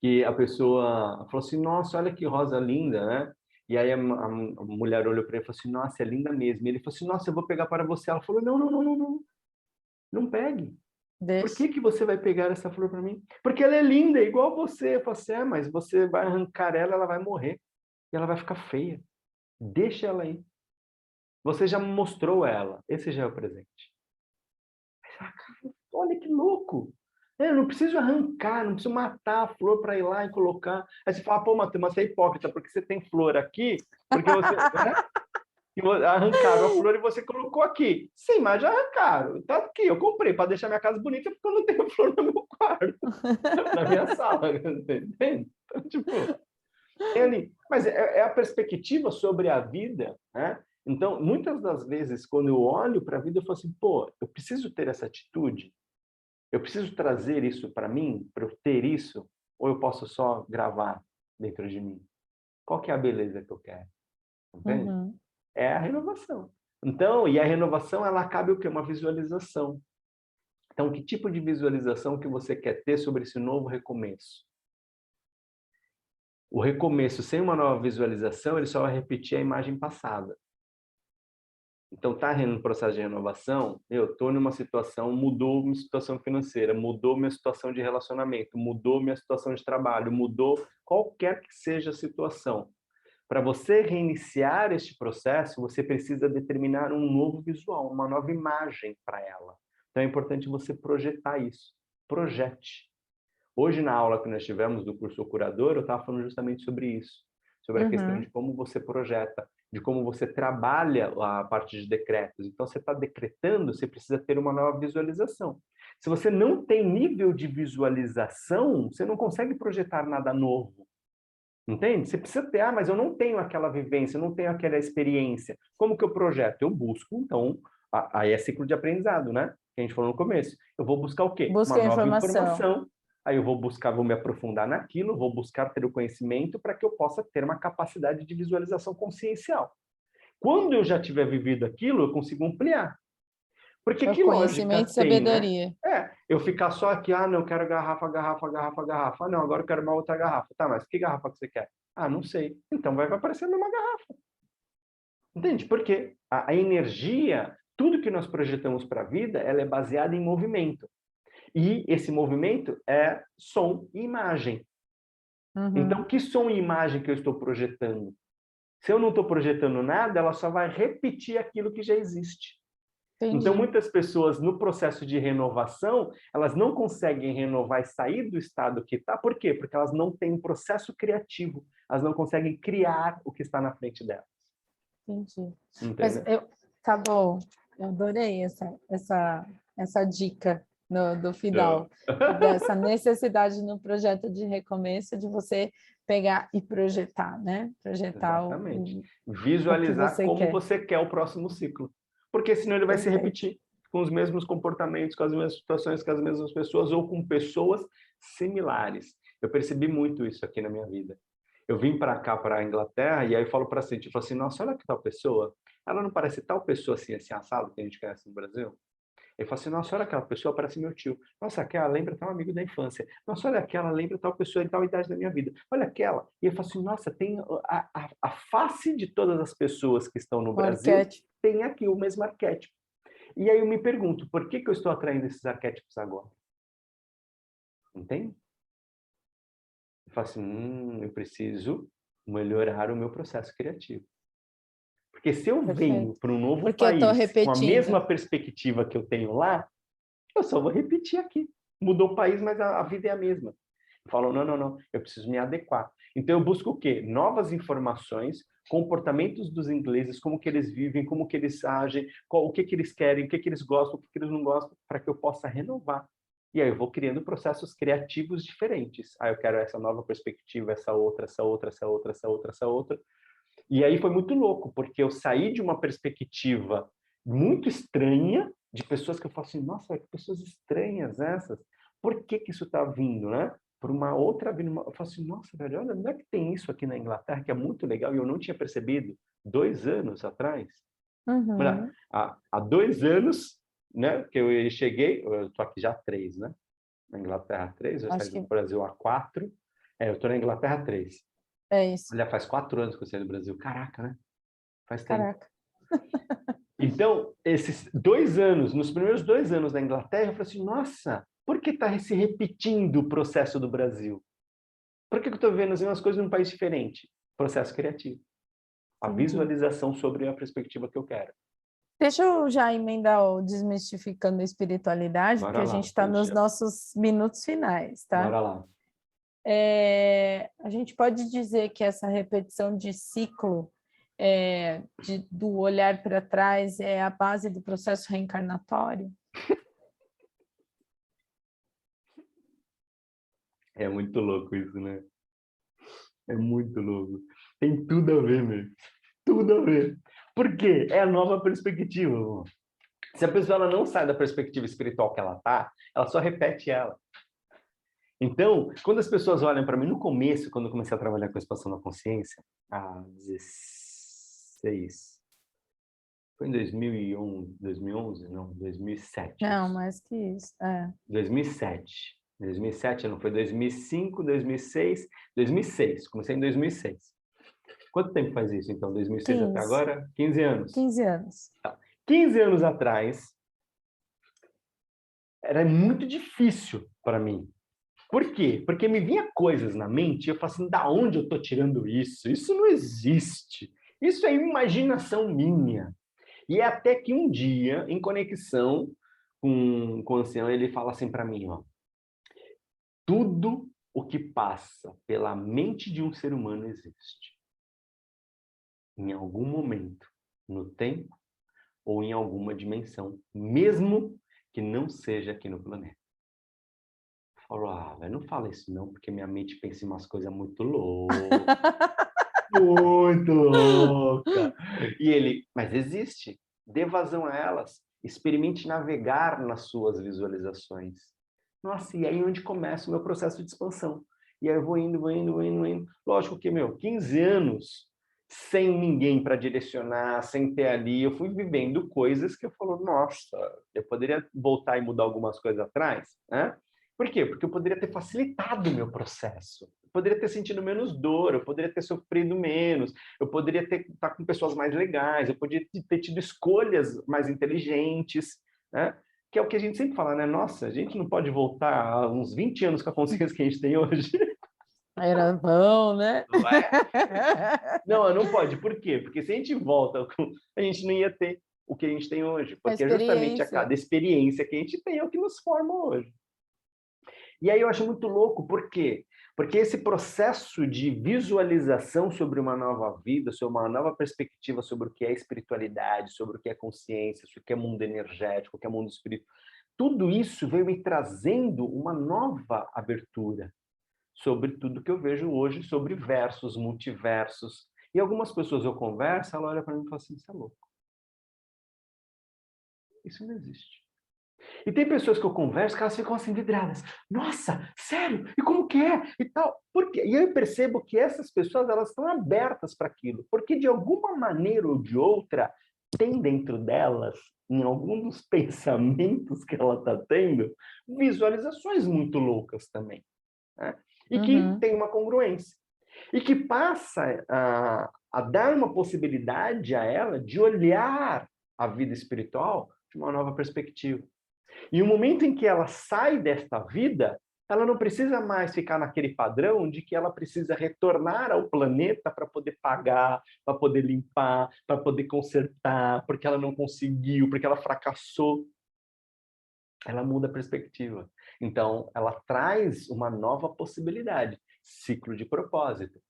que a pessoa falou assim, nossa, olha que rosa linda, né? E aí a mulher olhou para ele e falou assim, nossa, é linda mesmo. E ele falou assim, nossa, eu vou pegar para você. Ela falou, não, não, não, não, não, não pegue. Por Deixa. que você vai pegar essa flor para mim? Porque ela é linda, é igual você. Eu falei assim, mas você vai arrancar ela vai morrer. E ela vai ficar feia. Deixa ela aí. Você já mostrou ela. Esse já é o presente. Olha que louco. Eu não preciso arrancar, não preciso matar a flor para ir lá e colocar. Aí você fala, pô, Matheus, mas você é hipócrita, porque você tem flor aqui, porque você, né? Arrancaram a flor e você colocou aqui. Sim, mas já arrancaram. Tá aqui, eu comprei para deixar minha casa bonita porque eu não tenho flor no meu quarto, na minha sala. Entende? Então, tipo, mas é a perspectiva sobre a vida, né? Então, muitas das vezes, quando eu olho para a vida, eu falo assim, pô, eu preciso ter essa atitude? Eu preciso trazer isso para mim, para eu ter isso? Ou eu posso só gravar dentro de mim? Qual que é a beleza que eu quero? Entende? Uhum. É a renovação. Então, e a renovação, ela cabe o quê? Uma visualização. Então, que tipo de visualização que você quer ter sobre esse novo recomeço? O recomeço sem uma nova visualização, ele só vai repetir a imagem passada. Então, tá no processo de renovação, eu estou numa situação, mudou minha situação financeira, mudou minha situação de relacionamento, mudou minha situação de trabalho, mudou qualquer que seja a situação. Para você reiniciar este processo, você precisa determinar um novo visual, uma nova imagem para ela. Então é importante você projetar isso. Projete. Hoje, na aula que nós tivemos do curso O Curador, eu estava falando justamente sobre isso. Sobre a questão de Uhum. como você projeta, de como você trabalha a parte de decretos. Então, você está decretando, você precisa ter uma nova visualização. Se você não tem nível de visualização, você não consegue projetar nada novo. Entende? Você precisa ter, mas eu não tenho aquela vivência, eu não tenho aquela experiência. Como que eu projeto? Eu busco, então, aí é ciclo de aprendizado, né? Que a gente falou no começo. Eu vou buscar o quê? Uma Busca a nova informação. informação. Aí eu vou buscar, vou me aprofundar naquilo, vou buscar ter o conhecimento para que eu possa ter uma capacidade de visualização consciencial. Quando eu já tiver vivido aquilo, eu consigo ampliar. Porque É o que lógica conhecimento e tem, né? sabedoria. Eu ficar só aqui, não, eu quero garrafa, garrafa, garrafa, garrafa. Não, agora eu quero uma outra garrafa. Tá, mas que garrafa que você quer? Não sei. Então vai aparecer a mesma garrafa. Entende? Porque a energia, tudo que nós projetamos para a vida, ela é baseada em movimento. E esse movimento é som e imagem. Então, Uhum. que som e imagem que eu estou projetando? Se eu não estou projetando nada, ela só vai repetir aquilo que já existe. Então, Entendi. muitas pessoas, no processo de renovação, elas não conseguem renovar e sair do estado que está. Por quê? Porque elas não têm um processo criativo. Elas não conseguem criar o que está na frente delas. Entendi. Mas Entendeu? tá bom. Eu adorei essa dica do Show. final, dessa necessidade no projeto de recomeço de você pegar e projetar, né? Projetar Exatamente. o que Visualizar você como quer. você quer o próximo ciclo. Porque senão ele vai se Perfeito. repetir com os mesmos comportamentos, com as mesmas situações, com as mesmas pessoas ou com pessoas similares. Eu percebi muito isso aqui na minha vida. Eu vim para cá, para a Inglaterra, e aí eu falo para a Cintia, eu falo assim, nossa, olha que tal pessoa. Ela não parece tal pessoa assim, assim, assado, que a gente conhece no Brasil? Ele fala assim, nossa, olha aquela pessoa, parece meu tio. Nossa, aquela lembra tal amigo da infância. Nossa, olha aquela, lembra tal pessoa em tal idade da minha vida. Olha aquela. E ele fala assim, nossa, tem a face de todas as pessoas que estão no O Brasil, arquétipo. tem aqui o mesmo arquétipo. E aí eu me pergunto, por que eu estou atraindo esses arquétipos agora? Entende? Eu falo assim, eu preciso melhorar o meu processo criativo. Porque se eu venho Perfeito. para um novo Porque eu estou país com a repetindo. mesma perspectiva que eu tenho lá, eu só vou repetir aqui. Mudou o país, mas a vida é a mesma. Falam, não, não, não, eu preciso me adequar. Então eu busco o quê? Novas informações, comportamentos dos ingleses, como que eles vivem, como que eles agem, o que que eles querem, o que que eles gostam, o que que eles não gostam, para que eu possa renovar. E aí eu vou criando processos criativos diferentes. Ah, eu quero essa nova perspectiva, essa outra, essa outra, essa outra, essa outra, essa outra. E aí foi muito louco, porque eu saí de uma perspectiva muito estranha, de pessoas que eu falo assim, nossa, que pessoas estranhas essas. Por que que isso está vindo, né? Por uma outra... Eu falo assim, nossa, velho, olha, não é que tem isso aqui na Inglaterra, que é muito legal, e eu não tinha percebido 2 anos atrás. Uhum. Há 2 anos, né, que eu cheguei, eu estou aqui já há 3, né? Na Inglaterra 3, eu saí Acho do que Brasil há 4. Eu estou na Inglaterra 3. é isso. Olha, faz 4 anos que eu saí do Brasil. Caraca, né? Faz tempo. Caraca. Então, esses 2 anos, nos primeiros 2 anos da Inglaterra, eu falei assim, nossa, por que está se repetindo o processo do Brasil? Por que eu estou vendo as mesmas coisas num país diferente? Processo criativo. A Entendi. visualização sobre a perspectiva que eu quero. Deixa eu já emendar o Desmistificando a Espiritualidade, porque Bora a lá, gente está nos nossos minutos finais, tá? bora lá. A gente pode dizer que essa repetição de ciclo do olhar para trás é a base do processo reencarnatório? É muito louco isso, né? É muito louco. Tem tudo a ver, meu. Tudo a ver. Por quê? É a nova perspectiva, irmão. Se a pessoa ela não sai da perspectiva espiritual que ela tá, ela só repete ela. Então, quando as pessoas olham para mim, no começo, quando eu comecei a trabalhar com a expansão da consciência, há 16, foi em 2011, 2011? Não, 2007 Não, isso. mais que isso. 2007. 2007 não, foi 2005, 2006, 2006. Comecei em 2006. Quanto tempo faz isso, então? 2006 até 15. agora? 15 anos. 15 anos. 15 anos atrás, era muito difícil para mim. Por quê? Porque me vinha coisas na mente e eu falava assim, da onde eu estou tirando isso? Isso não existe. Isso é imaginação minha. E é até que um dia, em conexão com o ancião, ele fala assim para mim, ó, tudo o que passa pela mente de um ser humano existe. Em algum momento, no tempo ou em alguma dimensão, mesmo que não seja aqui no planeta. Falou, velho, não fala isso não, porque minha mente pensa em umas coisas muito loucas. Muito louca. E ele, mas existe. Dê vazão a elas. Experimente navegar nas suas visualizações. Nossa, e aí é onde começa o meu processo de expansão. E aí eu vou indo, vou indo, vou indo, vou indo. Lógico que, 15 anos sem ninguém para direcionar, sem ter ali, eu fui vivendo coisas que eu falo, nossa, eu poderia voltar e mudar algumas coisas atrás, né? Por quê? Porque eu poderia ter facilitado o meu processo. Eu poderia ter sentido menos dor, eu poderia ter sofrido menos, eu poderia ter estar com pessoas mais legais, eu poderia ter tido escolhas mais inteligentes, né? Que é o que a gente sempre fala, né? Nossa, a gente não pode voltar a uns 20 anos com a consciência que a gente tem hoje. Era bom, né? Não é? Não pode. Por quê? Porque se a gente volta, a gente não ia ter o que a gente tem hoje. A Porque é justamente a experiência. cada experiência que a gente tem é o que nos forma hoje. E aí eu acho muito louco, por quê? Porque esse processo de visualização sobre uma nova vida, sobre uma nova perspectiva sobre o que é espiritualidade, sobre o que é consciência, sobre o que é mundo energético, o que é mundo espiritual, tudo isso veio me trazendo uma nova abertura sobre tudo que eu vejo hoje, sobre versos, multiversos. E algumas pessoas eu converso, ela olha para mim e fala assim, isso é louco. Isso não existe. E tem pessoas que eu converso que elas ficam assim vidradas. Nossa, sério? E como que é? E tal. Por quê? E eu percebo que essas pessoas elas estão abertas para aquilo. Porque de alguma maneira ou de outra, tem dentro delas, em algum dos pensamentos que ela está tendo, visualizações muito loucas também. Né? E que Uhum. tem uma congruência. E que passa a dar uma possibilidade a ela de olhar a vida espiritual de uma nova perspectiva. E o momento em que ela sai desta vida, ela não precisa mais ficar naquele padrão de que ela precisa retornar ao planeta para poder pagar, para poder limpar, para poder consertar, porque ela não conseguiu, porque ela fracassou. Ela muda a perspectiva. Então, ela traz uma nova possibilidade, ciclo de propósito.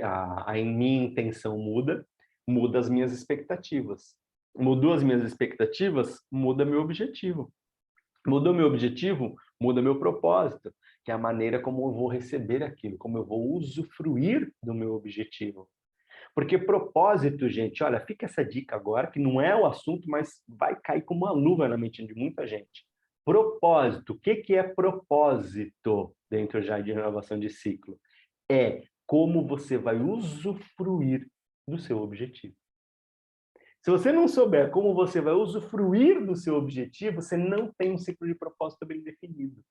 A minha intenção muda, muda as minhas expectativas. Mudou as minhas expectativas, muda meu objetivo. Mudou meu objetivo, muda meu propósito, que é a maneira como eu vou receber aquilo, como eu vou usufruir do meu objetivo. Porque propósito, gente, olha, fica essa dica agora, que não é o assunto, mas vai cair como uma luva na mente de muita gente. Propósito, o que é propósito dentro já de renovação de ciclo? É como você vai usufruir do seu objetivo. Se você não souber como você vai usufruir do seu objetivo, você não tem um ciclo de propósito bem definido.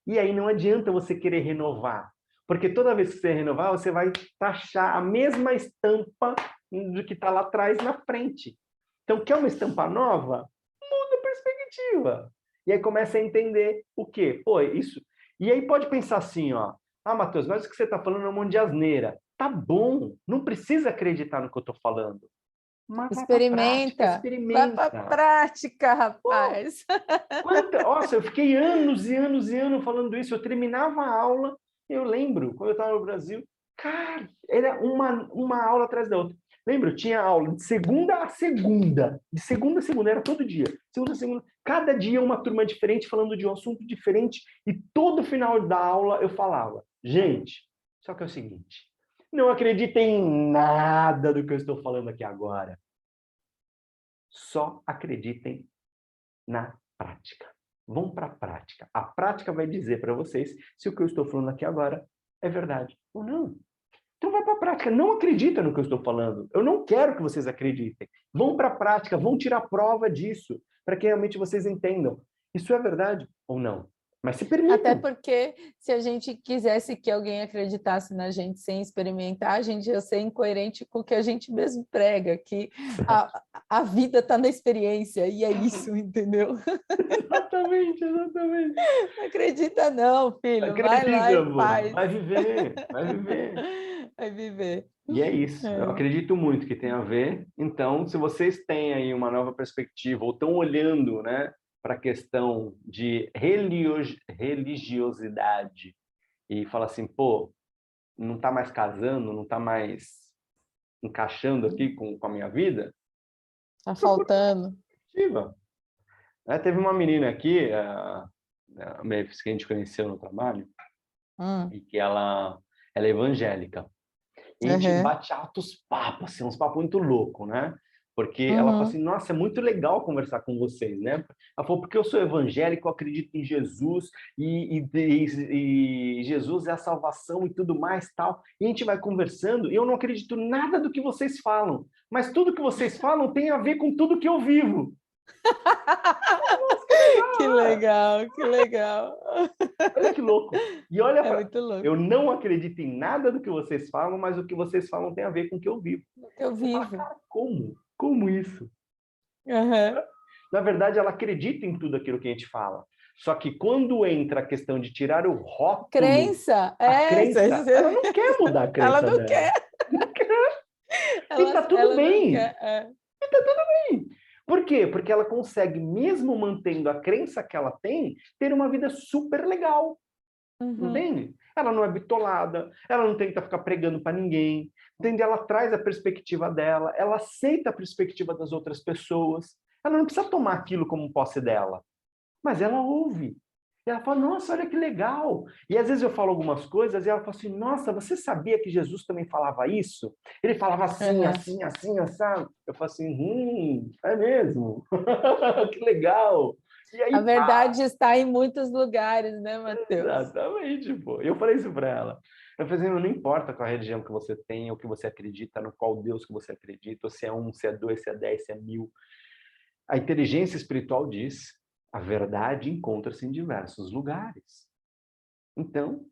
E aí não adianta você querer renovar, porque toda vez que você renovar, você vai taxar a mesma estampa do que está lá atrás na frente. Então, quer uma estampa nova? Muda a perspectiva. E aí começa a entender o quê? Pô, isso. E aí pode pensar assim, ó. Ah, Matheus, mas o que você está falando é um monte de asneira. Tá bom, não precisa acreditar no que eu estou falando. Mas vai para a prática, Experimenta. Vai para a experimenta. prática, rapaz. Nossa, eu fiquei anos e anos e anos falando isso. Eu terminava a aula, eu lembro, quando eu estava no Brasil, cara, era uma aula atrás da outra. Lembro, eu tinha aula de segunda a segunda. De segunda a segunda, era todo dia. Segunda a segunda. Cada dia uma turma diferente, falando de um assunto diferente. E todo final da aula eu falava, gente, só que é o seguinte, não acreditem em nada do que eu estou falando aqui agora. Só acreditem na prática. Vão para a prática. A prática vai dizer para vocês se o que eu estou falando aqui agora é verdade ou não. Então vai para a prática. Não acredita no que eu estou falando. Eu não quero que vocês acreditem. Vão para a prática, vão tirar prova disso, para que realmente vocês entendam. Isso é verdade ou não? Mas se Até permitam. porque se a gente quisesse que alguém acreditasse na gente sem experimentar, a gente ia ser incoerente com o que a gente mesmo prega, que a vida está na experiência, e é isso, entendeu? Exatamente, exatamente. Não acredita não, filho. Vai lá Acredita, e amor. faz. Vai viver, vai viver. Vai viver. E é isso, eu É. acredito muito que tem a ver. Então, se vocês têm aí uma nova perspectiva ou estão olhando, né, para a questão de religiosidade e fala assim, pô, não está mais casando, não está mais encaixando aqui com a minha vida, Tá procura faltando. perspectiva. Teve uma menina aqui, a Memphis, que a gente conheceu no trabalho, e que ela é evangélica. E a gente Uhum. bate altos papos, assim, uns papos muito loucos, né? Porque ela falou Uhum. assim, nossa, é muito legal conversar com vocês, né? Ela falou, porque eu sou evangélico, eu acredito em Jesus, e Jesus é a salvação e tudo mais, tal. E a gente vai conversando, e eu não acredito nada do que vocês falam, mas tudo que vocês falam tem a ver com tudo que eu vivo. Nossa, que legal, Que legal, que legal. olha que louco. E olha, É muito louco. eu não acredito em nada do que vocês falam, mas o que vocês falam tem a ver com o que eu vivo. Eu Você fala, vivo. cara, como? Como isso? Uhum. Na verdade, ela acredita em tudo aquilo que a gente fala. Só que quando entra a questão de tirar o rótulo, Crença, a crença, ela não quer mudar a ela crença não dela. quer, Não quer. E tá tudo ela não bem. quer. É. Por quê? Porque ela consegue, mesmo mantendo a crença que ela tem, ter uma vida super legal. Uhum. Entende? Ela não é bitolada, ela não tenta ficar pregando para ninguém, entende? Ela traz a perspectiva dela, ela aceita a perspectiva das outras pessoas. Ela não precisa tomar aquilo como posse dela, mas ela ouve. E ela fala, nossa, olha que legal. E às vezes eu falo algumas coisas e ela fala assim, nossa, você sabia que Jesus também falava isso? Ele falava assim, Uhum. assim, assim, assim. Eu falo assim, é mesmo? Que legal. E A aí, pá, verdade está em muitos lugares, né, Matheus? exatamente, pô. E eu falei isso para ela. Eu falei assim, não importa qual religião que você tem, ou que você acredita, no qual Deus que você acredita, ou se é um, se é dois, se é 10, se é 1000. A inteligência espiritual diz, a verdade encontra-se em diversos lugares. Então,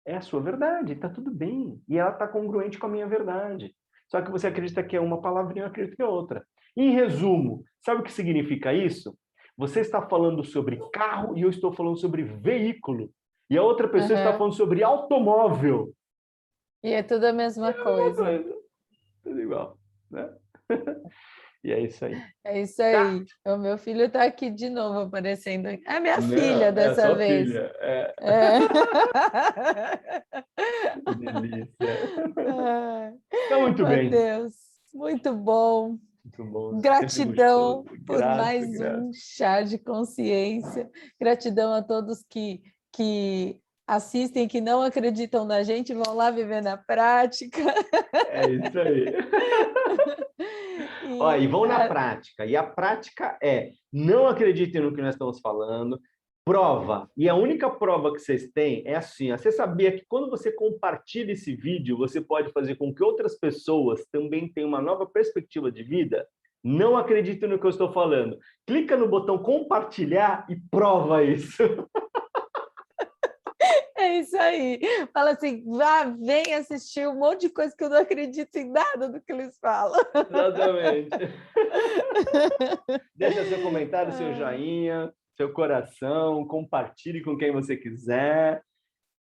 é a sua verdade, está tudo bem. E ela está congruente com a minha verdade. Só que você acredita que é uma palavrinha, eu acredito que é outra. Em resumo, sabe o que significa isso? Você está falando sobre carro e eu estou falando sobre veículo. E a outra pessoa está Uhum. falando sobre automóvel. E é tudo a mesma É a mesma coisa. coisa. Tudo igual, né? E é isso aí. É isso aí. O meu filho está aqui de novo aparecendo. É minha Não, filha é dessa sua vez. filha. É. É. Que delícia. Ai, Então, muito bem. Matheus, muito bom. Muito bom. Sempre Gratidão gostoso. por Grato, mais grato. um chá de consciência. Gratidão a todos que assistem, que não acreditam na gente, vão lá viver na prática. É isso aí. Ó, e vão na prática. E a prática é: não acreditem no que nós estamos falando. Prova. E a única prova que vocês têm é assim: ó, você sabia que quando você compartilha esse vídeo, você pode fazer com que outras pessoas também tenham uma nova perspectiva de vida? Não acreditem no que eu estou falando. Clica no botão compartilhar e prova isso. É isso aí. Fala assim, vá, vem assistir um monte de coisa que eu não acredito em nada do que eles falam. Exatamente. Deixa seu comentário, seu joinha, seu coração, compartilhe com quem você quiser.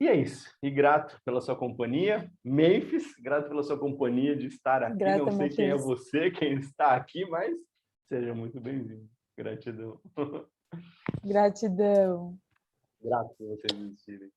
E é isso. E grato pela sua companhia. Memphis, grato pela sua companhia de estar aqui. Grata, Não sei quem é Matheus. você, quem está aqui, mas seja muito bem-vindo. Gratidão. Gratidão. Grato por vocês existirem.